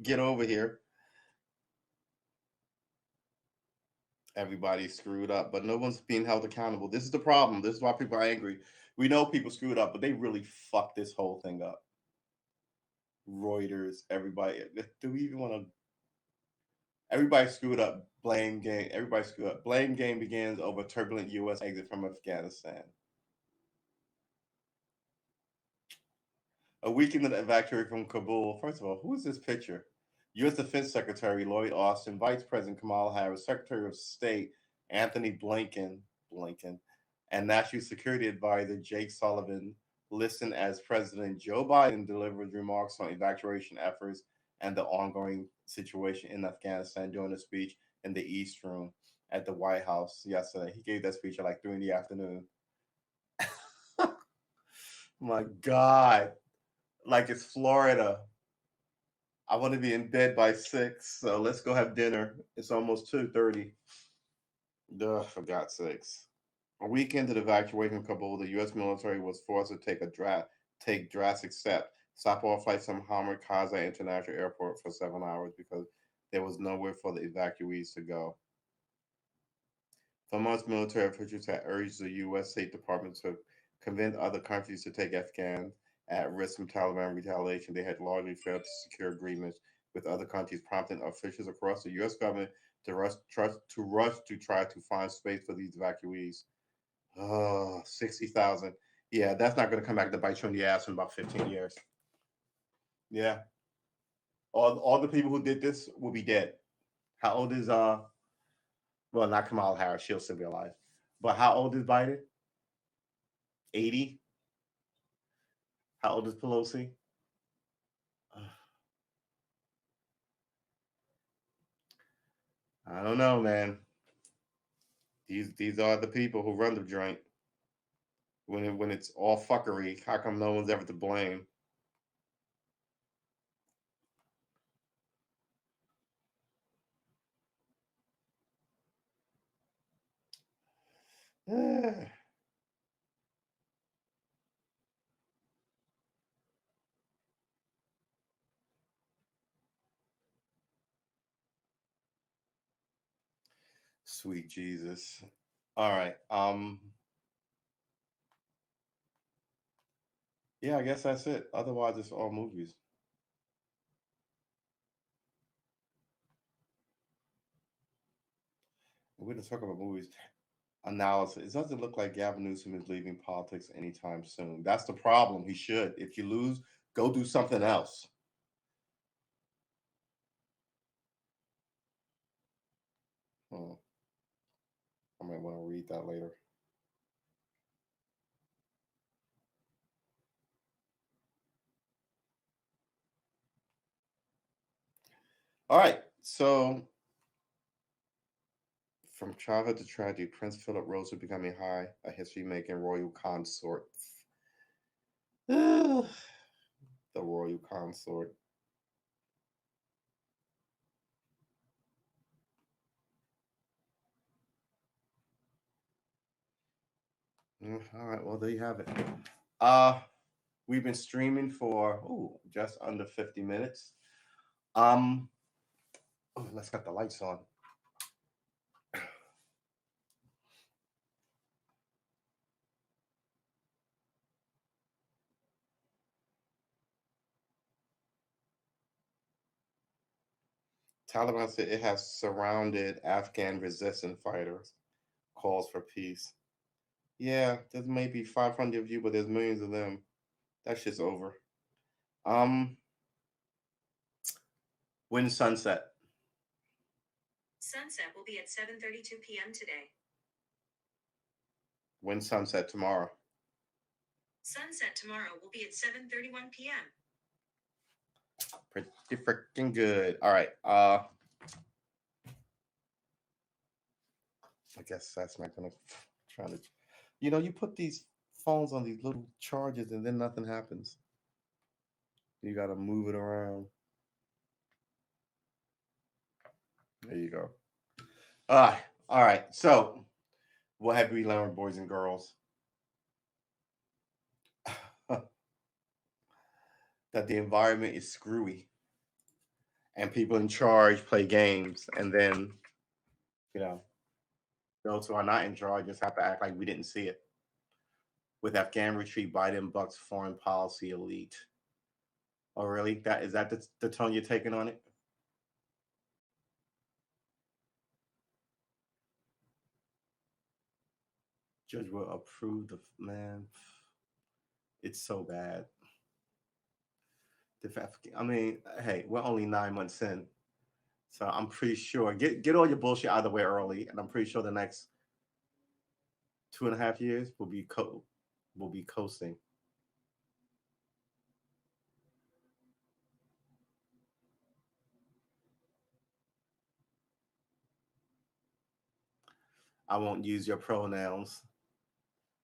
Get over here. Everybody's screwed up, but no one's being held accountable. This is the problem. This is why people are angry. We know people screwed up, but they really fucked this whole thing up. Reuters, everybody. Do we even want to? Everybody screwed up. Blame game. Everybody screwed up. Blame game begins over turbulent U.S. exit from Afghanistan. A week into the evacuation from Kabul. First of all, who is this picture? U.S. Defense Secretary Lloyd Austin, Vice President Kamala Harris, Secretary of State Anthony Blinken, and National Security Advisor Jake Sullivan listen as President Joe Biden delivers remarks on evacuation efforts and the ongoing situation in Afghanistan during a speech in the East Room at the White House yesterday. He gave that speech at like 3 in the afternoon. My God, like it's Florida. I want to be in bed by 6, so let's go have dinner. It's almost 2:30. Ugh, for God's sakes. A week into the evacuation of Kabul, the U.S. military was forced to take drastic steps, stop all flights from Hamid Karzai International Airport for 7 hours because there was nowhere for the evacuees to go. For months, military officials had urged the U.S. State Department to convince other countries to take Afghans at risk from Taliban retaliation. They had largely failed to secure agreements with other countries, prompting officials across the U.S. government rush to try to find space for these evacuees. Oh, 60,000. Yeah, that's not going to come back to bite you in the ass in about 15 years. Yeah. All the people who did this will be dead. How old is well, not Kamala Harris, she'll still be alive. But how old is Biden? 80? How old is Pelosi? I don't know, man. These are the people who run the joint. When it's all fuckery, how come no one's ever to blame? Sweet Jesus. All right. Yeah, I guess that's it. Otherwise, it's all movies. We're going to talk about movies. Analysis. It doesn't look like Gavin Newsom is leaving politics anytime soon. That's the problem. He should. If you lose, go do something else. Hmm. I might want to read that later. All right. So, from childhood to tragedy, Prince Philip rose to becoming a history making royal consort. the royal consort. All right. Well, there you have it. Uh, we've been streaming for just under 50 minutes. Let's get the lights on. Taliban said it has surrounded Afghan resistance fighters. Calls for peace. Yeah, there's maybe 500 of you, but there's millions of them. That shit's over. Um, when sunset?
Sunset will be at 7:32 p.m. today.
When sunset tomorrow?
Sunset tomorrow will be at 7:31 p.m.
Pretty freaking good. All right. I guess that's not gonna try to. You put these phones on these little charges and then nothing happens. You gotta move it around. There you go. All right. So, what have we learned, boys and girls? That the environment is screwy, and people in charge play games, and then you know those who are not in charge just have to act like we didn't see it. With Afghan retreat, Biden bucks foreign policy elite. Oh, really? That the tone you're taking on it? Judge will approve the man. It's so bad. I mean, hey, we're only 9 months in, so I'm pretty sure get all your bullshit out of the way early, and I'm pretty sure the next 2.5 years will be coasting. I won't use your pronouns.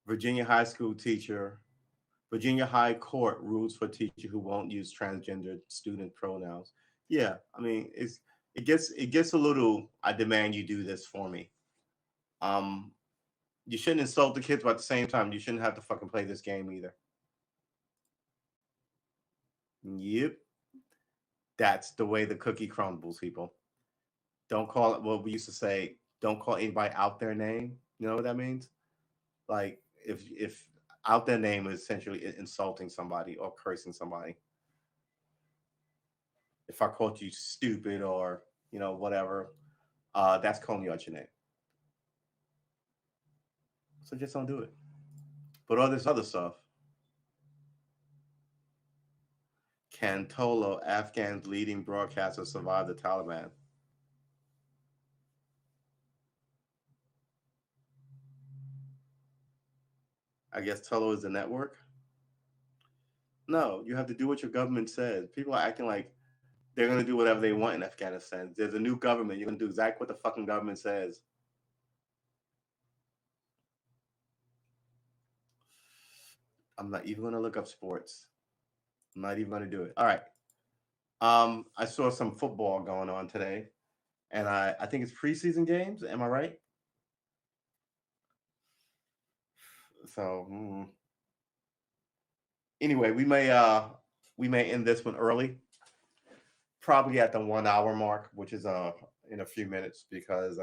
Virginia high school teacher. Virginia High Court rules for teacher who won't use transgender student pronouns. Yeah, I mean it gets a little. I demand you do this for me. Um, you shouldn't insult the kids, but at the same time, you shouldn't have to fucking play this game either. Yep, that's the way the cookie crumbles, people. Don't call it what we used to say. Don't call anybody out their name. You know what that means? Like if out their name is essentially insulting somebody or cursing somebody. If I called you stupid or whatever, that's calling you out your name. So just don't do it. But all this other stuff, can Tolo, Afghan's leading broadcaster, survive the Taliban? I guess Tolo is the network. No, you have to do what your government says. People are acting like they're going to do whatever they want in Afghanistan. There's a new government. You're going to do exactly what the fucking government says. I'm not even going to look up sports. I'm not even going to do it. All right. I saw some football going on today, and I think it's preseason games. Am I right? So anyway, we may end this one early, probably at the 1 hour mark, which is in a few minutes because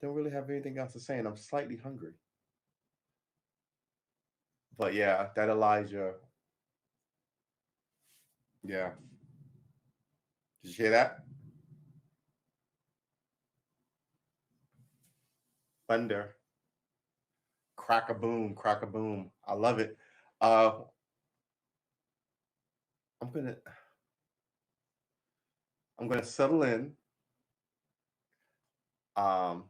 Don't really have anything else to say, and I'm slightly hungry. But yeah, that Elijah. Yeah, did you hear that? Thunder, crack a boom, crack a boom. I love it. Uh, I'm gonna I'm gonna settle in. Um,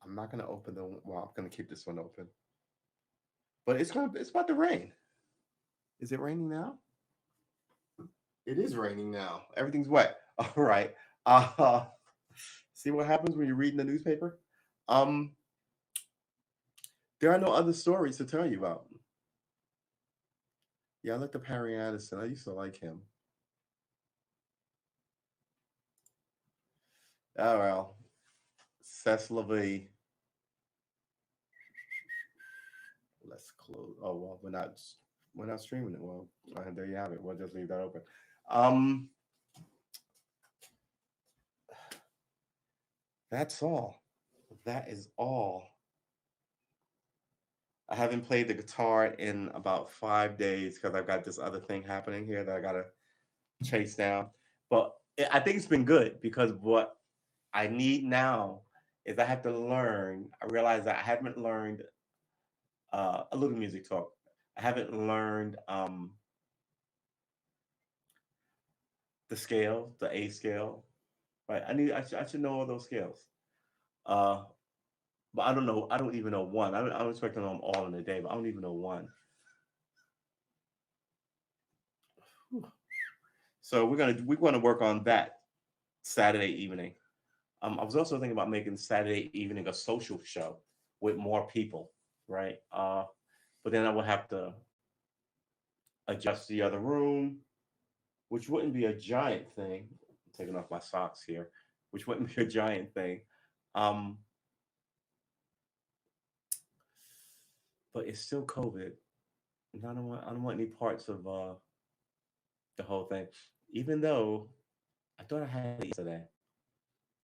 I'm not gonna open the. Well, I'm gonna keep this one open. But it's about to rain. Is it raining now? It is raining now. Everything's wet. All right. Uh, see what happens when you're reading the newspaper? Um, there are no other stories to tell you about. Yeah, I looked up Harry Addison. I used to like him. Oh well. Cecil V. Let's close. Oh well, we're not streaming it. Well, there you have it. We'll just leave that open. Um, that's all. That is all. I haven't played the guitar in about 5 days because I've got this other thing happening here that I gotta chase down. But I think it's been good because what I need now is I have to learn. I realize that I haven't learned a little music talk. I haven't learned the scale, the A scale. Right. I should know all those scales. Uh, but I don't know. I don't even know one. I don't expect to know them all in a day, but I don't even know one. Whew. So we're gonna work on that Saturday evening. I was also thinking about making Saturday evening a social show with more people, right? But then I would have to adjust the other room, which wouldn't be a giant thing. I'm taking off my socks here, which wouldn't be a giant thing. Um, but it's still COVID, and I don't want any parts of the whole thing. Even though I thought I had it yesterday,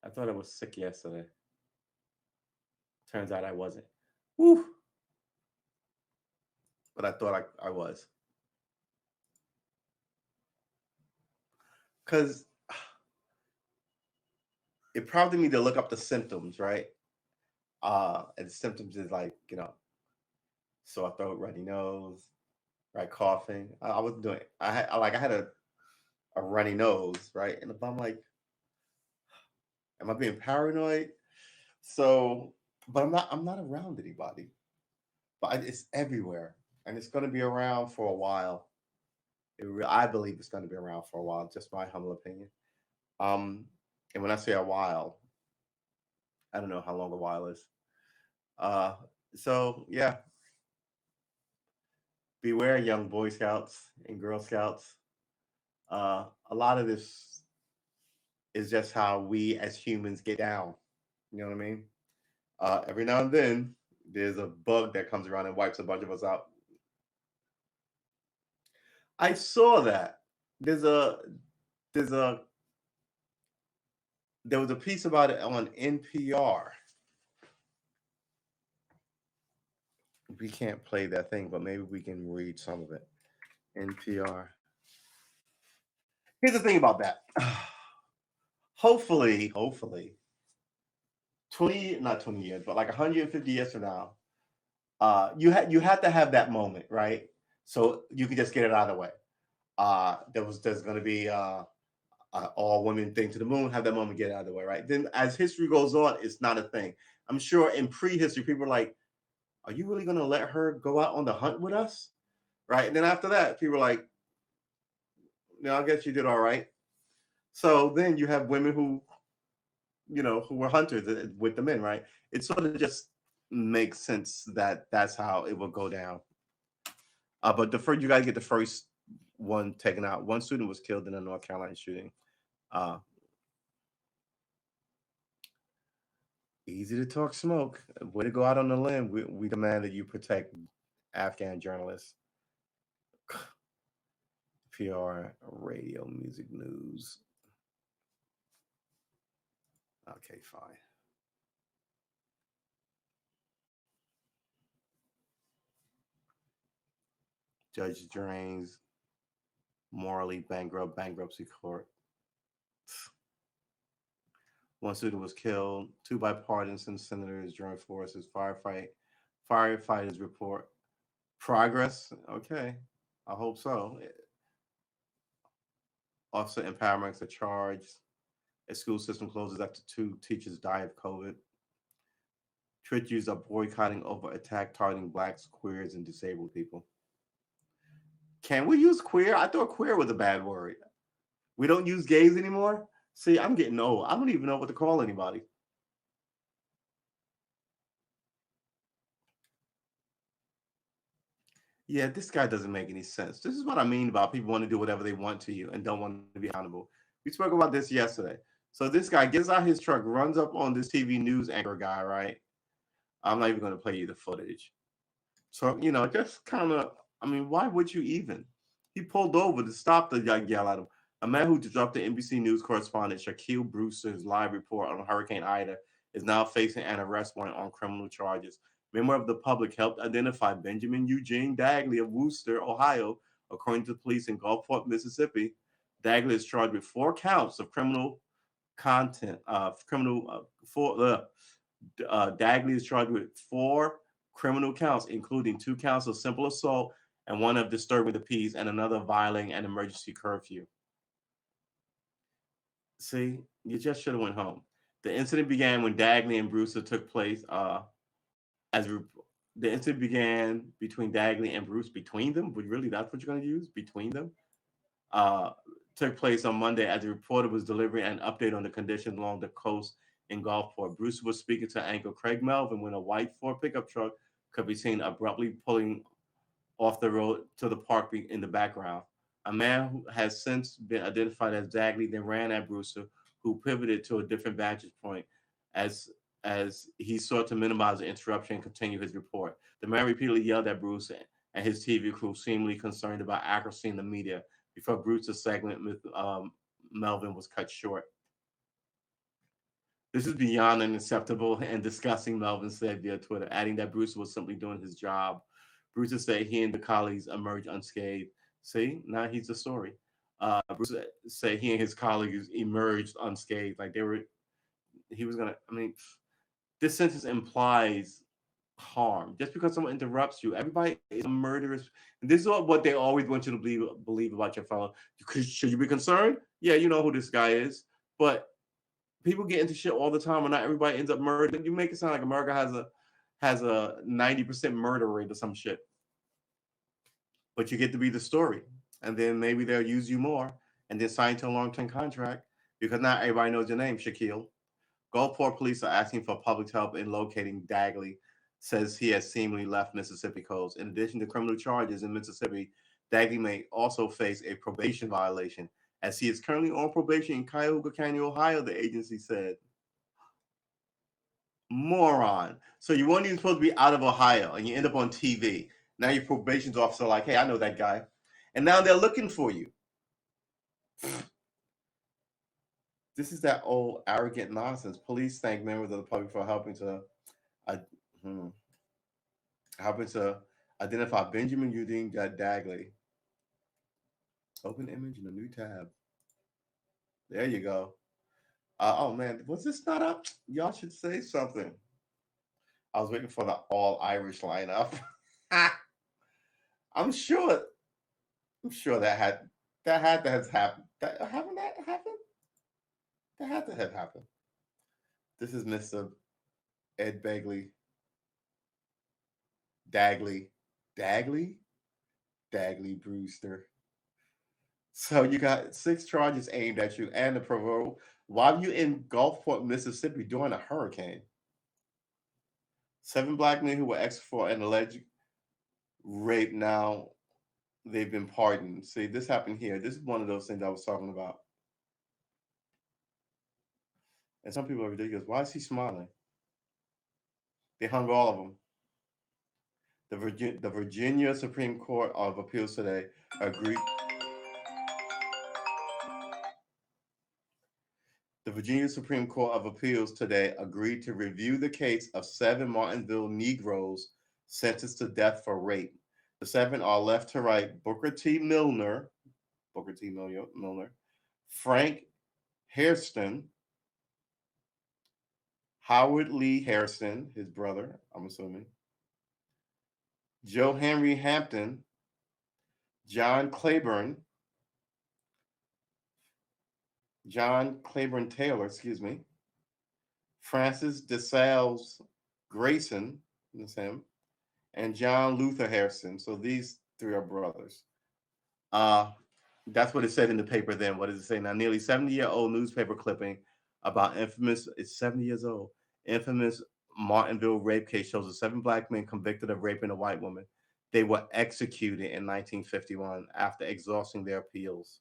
I thought I was sick yesterday. Turns out I wasn't. Woo! But I thought I was, because it prompted me to look up the symptoms, right? And the symptoms is like sore throat, runny nose, right, coughing. I wasn't doing. I had a runny nose, right, and I'm like, am I being paranoid? So, but I'm not around anybody. But it's everywhere, and it's going to be around for a while. I believe it's going to be around for a while. Just my humble opinion. Um, and when I say a while, I don't know how long a while is. Uh, so yeah, beware, young Boy Scouts and Girl Scouts. A lot of this is just how we as humans get down. You know what I mean? Every now and then, there's a bug that comes around and wipes a bunch of us out. I saw that. There's a there's a there was a piece about it on NPR. We can't play that thing, but maybe we can read some of it. NPR. Here's the thing about that. Hopefully, 20 not 20 years, but like 150 years from now, you had to have that moment, right? So you could just get it out of the way. There's going to be all women thing to the moon, have that moment, get it out of the way, right? Then as history goes on, it's not a thing. I'm sure in prehistory, people are like, are you really going to let her go out on the hunt with us? Right. And then after that, people are like, no, I guess you did all right. So then you have women who were hunters with the men, right? It sort of just makes sense that that's how it will go down. But the first, you got to get the first one taken out. One student was killed in a North Carolina shooting. Uh, Easy to talk smoke. Way to go out on the limb. We demand that you protect Afghan journalists. PR, radio, music, news. Okay, fine. Judge drains morally bankrupt bankruptcy court. One student was killed. Two bipartisan senators joined forces. Firefighters report progress. Okay, I hope so. Officer empowerments are charged. A school system closes after two teachers die of COVID. Churches are boycotting over attack targeting blacks, queers, and disabled people. Can we use queer? I thought queer was a bad word. We don't use gays anymore. See, I'm getting old. I don't even know what to call anybody. Yeah, this guy doesn't make any sense. This is what I mean about people want to do whatever they want to you and don't want to be accountable. We spoke about this yesterday. So this guy gets out his truck, runs up on this TV news anchor guy, right? I'm not even going to play you the footage. So, just kind of, I mean, why would you even? He pulled over to stop the guy, yell at him. A man who disrupted NBC News correspondent Shaquille Brewster's live report on Hurricane Ida is now facing an arrest warrant on criminal charges. Member of the public helped identify Benjamin Eugene Dagley of Wooster, Ohio, according to police in Gulfport, Mississippi. Dagley is charged with 4 counts of criminal content. Dagley is charged with 4 criminal counts, including 2 counts of simple assault and one of disturbing the peace and another violating an emergency curfew. See, you just should have went home. The incident began when Dagley and Brewster took place. As re- the incident began between Dagley and Bruce. Between them, but really, that's what you're going to use between them. Uh, Took place on Monday as the reporter was delivering an update on the conditions along the coast in Gulfport. Bruce was speaking to anchor Craig Melvin when a white Ford pickup truck could be seen abruptly pulling off the road to the park in the background. A man who has since been identified as Dagley then ran at Brewster, who pivoted to a different vantage point as he sought to minimize the interruption and continue his report. The man repeatedly yelled at Brewster and his TV crew, seemingly concerned about accuracy in the media, before Brewster's segment with Melvin was cut short. This is beyond unacceptable and disgusting, Melvin said via Twitter, adding that Brewster was simply doing his job. Brewster said he and the colleagues emerged unscathed. See, now he's the story. Brewster said he and his colleagues emerged unscathed. Like he was gonna. I mean, this sentence implies harm. Just because someone interrupts you, everybody is a murderous. And this is what they always want you to believe about your fellow. Should you be concerned? Yeah, you know who this guy is, but people get into shit all the time, and not everybody ends up murdered. You make it sound like America has a 90% murder rate or some shit, but you get to be the story, and then maybe they'll use you more, and then sign to a long-term contract because not everybody knows your name, Shaquille. Gulfport police are asking for public help in locating Dagley. Says he has seemingly left Mississippi coast. In addition to criminal charges in Mississippi, Dagley may also face a probation violation as he is currently on probation in Cuyahoga County, Ohio, the agency said. Moron. So you weren't even supposed to be out of Ohio and you end up on TV. Now your probation's officer like, hey, I know that guy. And now they're looking for you. This is that old arrogant nonsense. Police thank members of the public for uh, hmm, helping to identify Benjamin Eugene Dagley. Open image in a new tab. There you go. Oh man, was this not up? Y'all should say something. I was waiting for the all Irish lineup. I'm sure. I'm sure that had to have happened. Haven't that happened? That had to have happened. This is Mr. Ed Begley. Dagley. Dagley? Dagley Brewster. So you got 6 charges aimed at you and the parole while you in Gulfport, Mississippi during a hurricane. 7 black men who were executed for an alleged rape now they've been pardoned. See, this happened here. This is one of those things I was talking about. And some people are ridiculous. Why is he smiling? They hung all of them. The Virginia Supreme Court of Appeals today agreed The Virginia Supreme Court of Appeals today agreed to review the case of 7 Martinsville Negroes sentenced to death for rape. The 7 are left to right Booker T. Milner, Frank Hairston, Howard Lee Harrison, his brother, I'm assuming, Joe Henry Hampton, John Claiborne, Taylor, Francis DeSales Grayson, that's him, and John Luther Harrison. So these 3 are brothers. That's what it said in the paper then. What does it say now? Nearly 70-year-old newspaper clipping about it's 70 years old, infamous Martinville rape case shows the 7 black men convicted of raping a white woman. They were executed in 1951 after exhausting their appeals.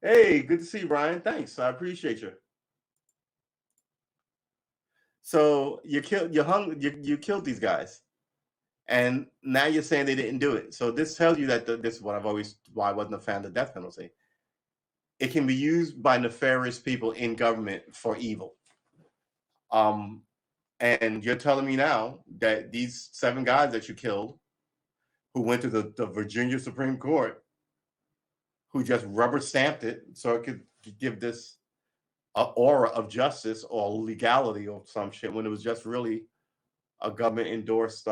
Hey, good to see you, Brian. Thanks. I appreciate you. So you killed these guys, and now you're saying they didn't do it. So this tells you that this is what why I wasn't a fan of the death penalty. It can be used by nefarious people in government for evil. And you're telling me now that these 7 guys that you killed, who went to the Virginia Supreme Court, who just rubber stamped it so it could give this aura of justice or legality or some shit, when it was just really a government endorsed.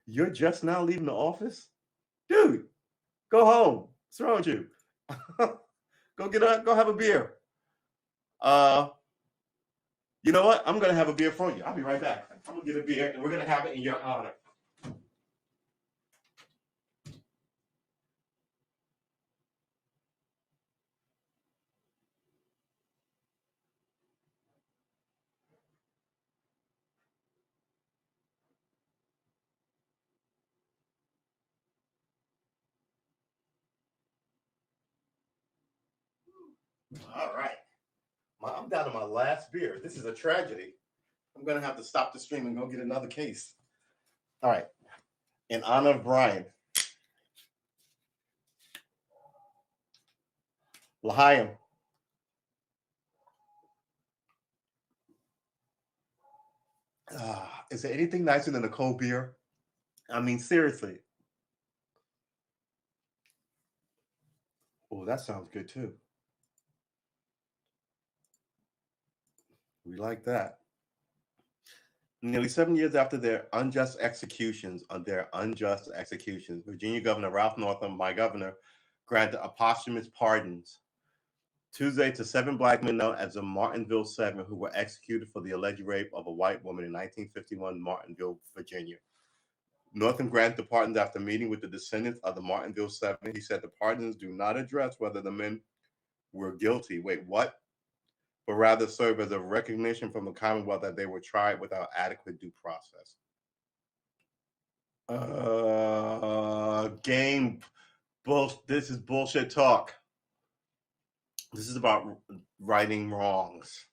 You're just now leaving the office, dude. Go home. What's wrong with you? Go have a beer. You know what? I'm gonna have a beer for you. I'll be right back. I'm gonna get a beer, and we're gonna have it in your honor. All right. I'm down to my last beer. This is a tragedy. I'm going to have to stop the stream and go get another case. All right. In honor of Brian. L'chaim. Is there anything nicer than a cold beer? I mean, seriously. Oh, that sounds good too. We like that. Nearly 7 years after their unjust executions, Virginia Governor Ralph Northam, my governor, granted posthumous pardons Tuesday to 7 black men known as the Martinville 7, who were executed for the alleged rape of a white woman in 1951 Martinville, Virginia. Northam granted the pardons after meeting with the descendants of the Martinville 7. He said the pardons do not address whether the men were guilty. Wait, what? But rather serve as a recognition from the Commonwealth that they were tried without adequate due process. This is bullshit talk. This is about righting wrongs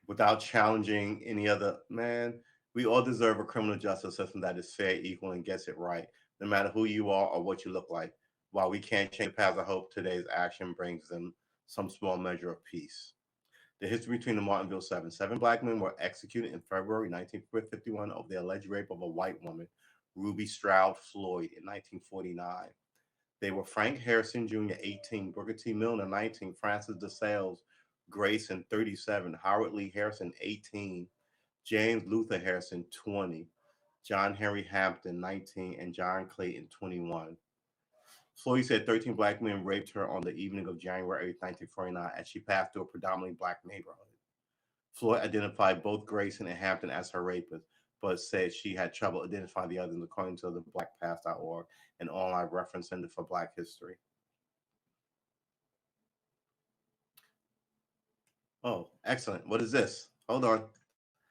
without challenging any other. Man, we all deserve a criminal justice system that is fair, equal, and gets it right, no matter who you are or what you look like. While we can't change the paths of hope, today's action brings them some small measure of peace. The history between the Martinville 7. 7 black men were executed in February 1951 over the alleged rape of a white woman, Ruby Stroud Floyd, in 1949. They were Frank Harrison Jr., 18, Booker T. Milner, 19, Francis DeSales Grayson, 37, Howard Lee Harrison, 18, James Luther Harrison, 20, John Henry Hampton, 19, and John Clayton, 21. Floyd said 13 black men raped her on the evening of January 8, 1949, as she passed through a predominantly black neighborhood. Floyd identified both Grayson and Hampton as her rapists, but said she had trouble identifying the others, according to the blackpast.org, an online reference center for Black history. Oh, excellent. What is this? Hold on.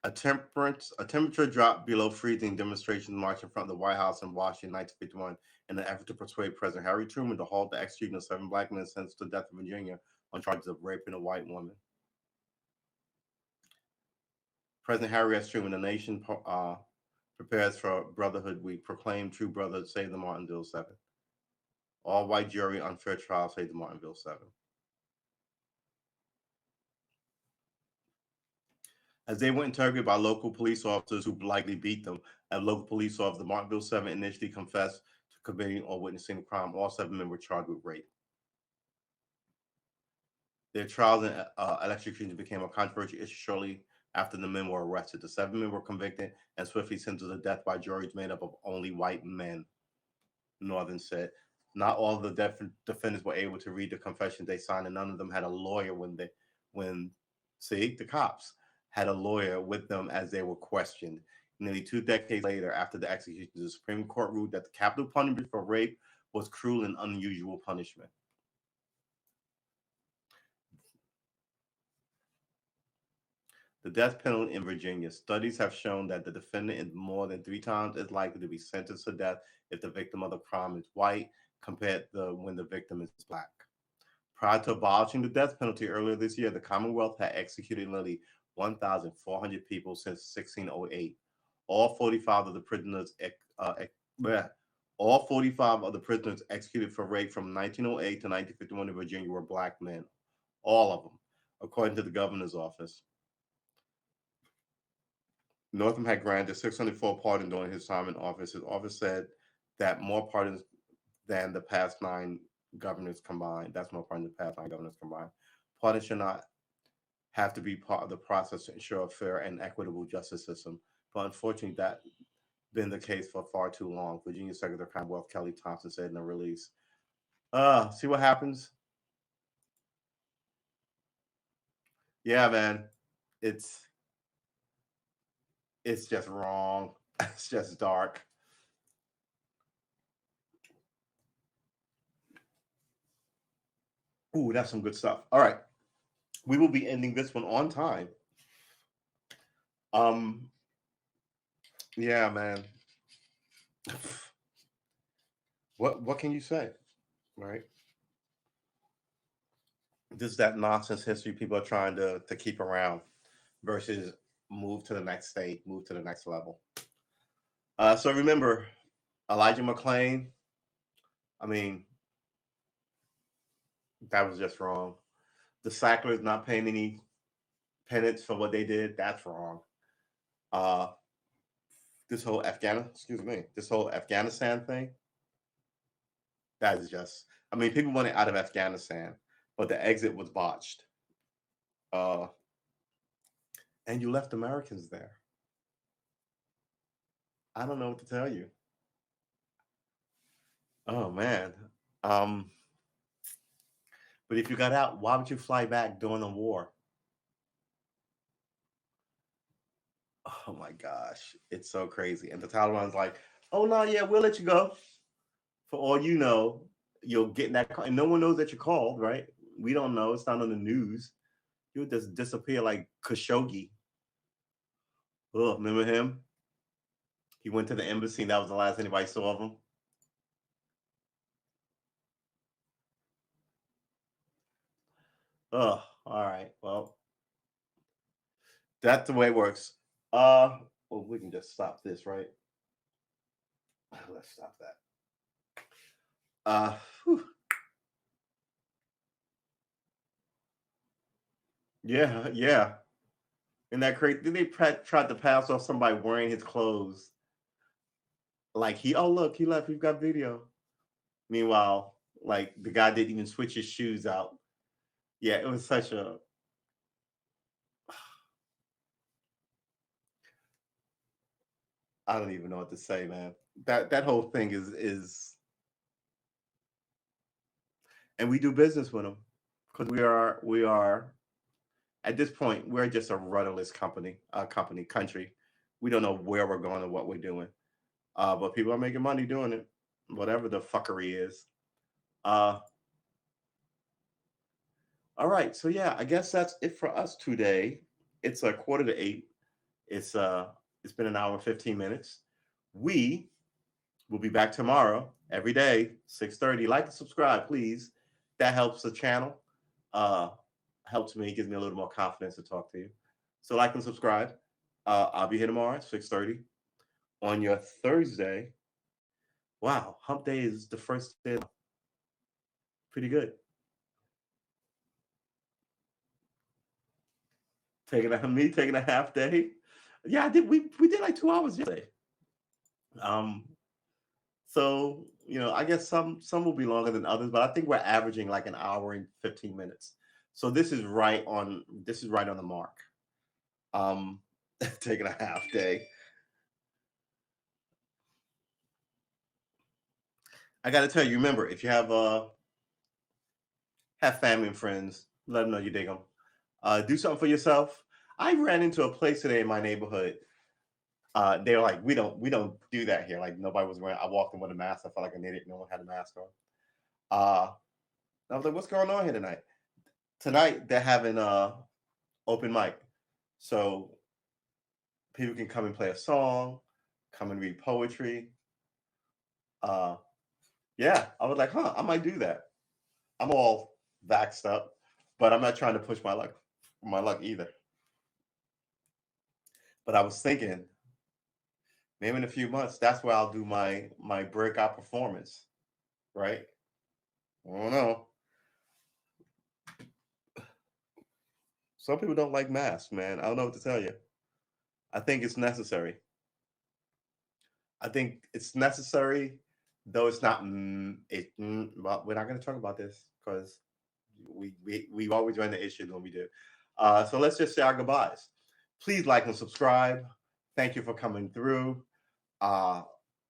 A temperature drop below freezing, demonstrations marched in front of the White House in Washington, 1951, in an effort to persuade President Harry Truman to halt the execution of 7 black men sentenced to death in Virginia on charges of raping a white woman. President Harry S. Truman, the nation prepares for Brotherhood Week, proclaimed True Brothers Save the Martinville 7. All white jury, unfair trial, say the Martinville 7. As they were interrogated by local police officers who likely beat them, a local police officer, the Martinville 7 initially confessed to committing or witnessing the crime. All 7 men were charged with rape. Their trials and electrocution became a controversial issue shortly after the men were arrested. The 7 men were convicted and swiftly sentenced to death by juries made up of only white men, Northern said. Not all of the defendants were able to read the confession they signed, and none of them had a lawyer when see the cops had a lawyer with them as they were questioned. Nearly 2 decades later, after the execution, the Supreme Court ruled that the capital punishment for rape was cruel and unusual punishment. The death penalty in Virginia. Studies have shown that the defendant is more than 3 times as likely to be sentenced to death if the victim of the crime is white compared to when the victim is black. Prior to abolishing the death penalty earlier this year, the Commonwealth had executed nearly 1,400 people since 1608. All 45 of the prisoners, all 45 of the prisoners executed for rape from 1908 to 1951 in Virginia were black men. All of them, according to the governor's office. Northam had granted 604 pardons during his time in office. His office said that more pardons than the past 9 governors combined. That's more pardons than the past 9 governors combined. Pardons should not have to be part of the process to ensure a fair and equitable justice system. But unfortunately, that's been the case for far too long. Virginia Secretary of Commonwealth Kelly Thompson said in a release. See what happens? Yeah, man. It's just wrong. It's just dark. Ooh, that's some good stuff. All right. We will be ending this one on time. Yeah, man. What can you say? Right? This is that nonsense history people are trying to keep around versus move to the next stage, move to the next level. So remember, Elijah McClain, I mean, that was just wrong. The Sacklers not paying any penance for what they did, that's wrong. This whole Afghanistan thing, that is just, I mean, people wanted out of Afghanistan, but the exit was botched. And you left Americans there. I don't know what to tell you. Oh man. But if you got out, why would you fly back during a war? Oh my gosh, it's so crazy. And the Taliban's like, oh no, yeah, we'll let you go. For all you know, you'll get in that call, and no one knows that you called, right? We don't know. It's not on the news. You'll just disappear like Khashoggi. Oh, remember him? He went to the embassy, and that was the last anybody saw of him. Oh, all right. Well, that's the way it works. Well, we can just stop this, right? Let's stop that. Whew. Yeah, yeah. And that crazy. Then they tried to pass off somebody wearing his clothes. Like oh look, he left. We've got video. Meanwhile, like the guy didn't even switch his shoes out. Yeah, it was such a. I don't even know what to say, man. That whole thing is, and we do business with them because we are at this point we're just a rudderless country. We don't know where we're going or what we're doing. But people are making money doing it, whatever the fuckery is. Uh, all right, so yeah, I guess that's it for us today. It's a 7:45. It's been an hour and 15 minutes. We will be back tomorrow every day, 6:30. Like and subscribe, please. That helps the channel. Uh, Helps me, gives me a little more confidence to talk to you. So like and subscribe. I'll be here tomorrow at 6:30 on your Thursday. Wow, hump day is the first day. Pretty good. Taking a half day. Yeah, I did. We did like 2 hours yesterday. Um, so I guess some will be longer than others, but I think we're averaging like an hour and 15 minutes. So this is right on the mark. Um, taking a half day. I got to tell you, remember, if you have family and friends, let them know you dig them. Do something for yourself. I ran into a place today in my neighborhood. They were like, we don't do that here. Like nobody was wearing. I walked in with a mask. I felt like an idiot. No one had a mask on. Uh, I was like, what's going on here tonight? Tonight they're having open mic, so people can come and play a song, come and read poetry. Uh, yeah, I was like, I might do that. I'm all vaxxed up, but I'm not trying to push my luck either. But I was thinking, maybe in a few months, that's where I'll do my breakout performance, right? I don't know. Some people don't like masks, man. I don't know what to tell you. I think it's necessary. I think it's necessary, though it's not. Well, we're not going to talk about this because we always run the issues when we do. So let's just say our goodbyes. Please like and subscribe. Thank you for coming through. Uh,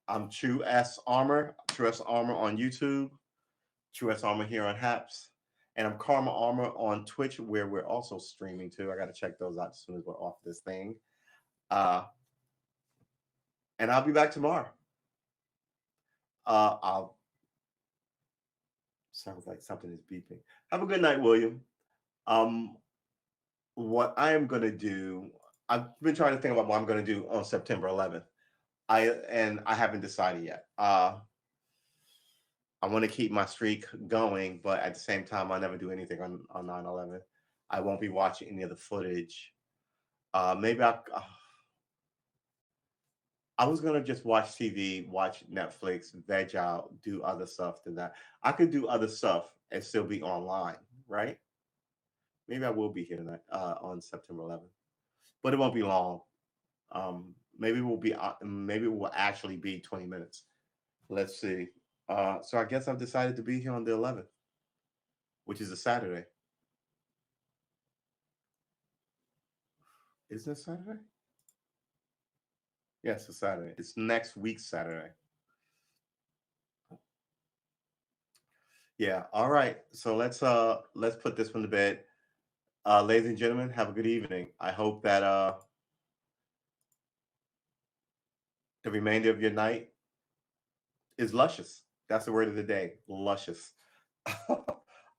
I'm True S Armor, True S Armor on YouTube, True S Armor here on Haps, and I'm Karma Armor on Twitch, where we're also streaming too. I got to check those out as soon as we're off this thing. And I'll be back tomorrow. I'll sounds like something is beeping. Have a good night, William. Um, what I am gonna do, I've been trying to think about what I'm gonna do on September 11th. I haven't decided yet. I want to keep my streak going, but at the same time, I never do anything on 9/11. I won't be watching any of the footage. Maybe I was gonna just watch TV, watch Netflix, veg out, do other stuff than that. I could do other stuff and still be online, right? Maybe I will be here tonight on September 11th, but it won't be long. Maybe it will actually be 20 minutes. Let's see. So I guess I've decided to be here on the 11th, which is a Saturday. Isn't it Saturday? Yes, it's Saturday. It's next week's Saturday. Yeah. All right. So let's put this one to bed. Ladies and gentlemen, have a good evening. I hope that the remainder of your night is luscious. That's the word of the day, luscious. I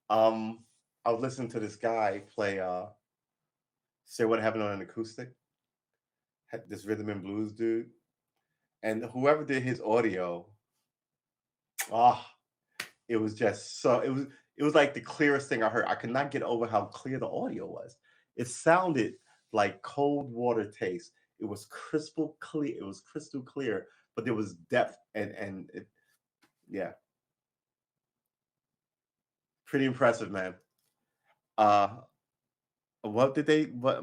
was listening to this guy play Say What Happened on an acoustic. This rhythm and blues dude. And whoever did his audio, ah, it was just it was like the clearest thing I heard. I could not get over how clear the audio was. It sounded like cold water taste. It was crystal clear. It was crystal clear, but there was depth yeah, pretty impressive, man. Uh, what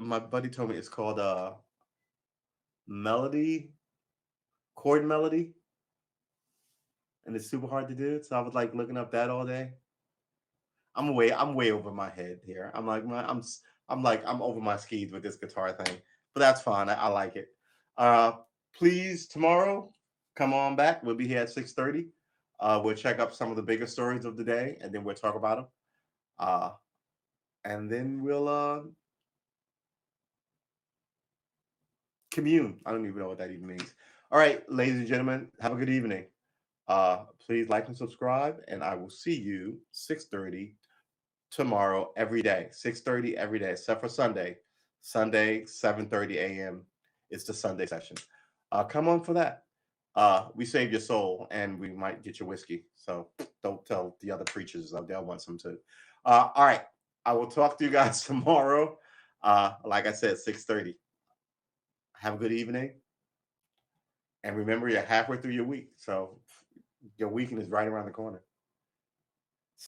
my buddy told me it's called melody, chord melody, and it's super hard to do. So I was like looking up that all day. I'm way over my head here. I'm like, I'm over my skis with this guitar thing, but that's fine. I like it. Uh, Please tomorrow, come on back. We'll be here at 6:30. We'll check up some of the bigger stories of the day, and then we'll talk about them. Uh, and then we'll commune. I don't even know what that even means. All right, ladies and gentlemen, have a good evening. Please like and subscribe, and I will see you 6:30 tomorrow every day. 6:30 every day, except for Sunday. Sunday 7:30 a.m. It's the Sunday session. Come on for that. We save your soul, and we might get your whiskey. So don't tell the other preachers; they'll want some too. All right, I will talk to you guys tomorrow. Like I said, 6:30. Have a good evening. And remember, you're halfway through your week. So your weekend is right around the corner.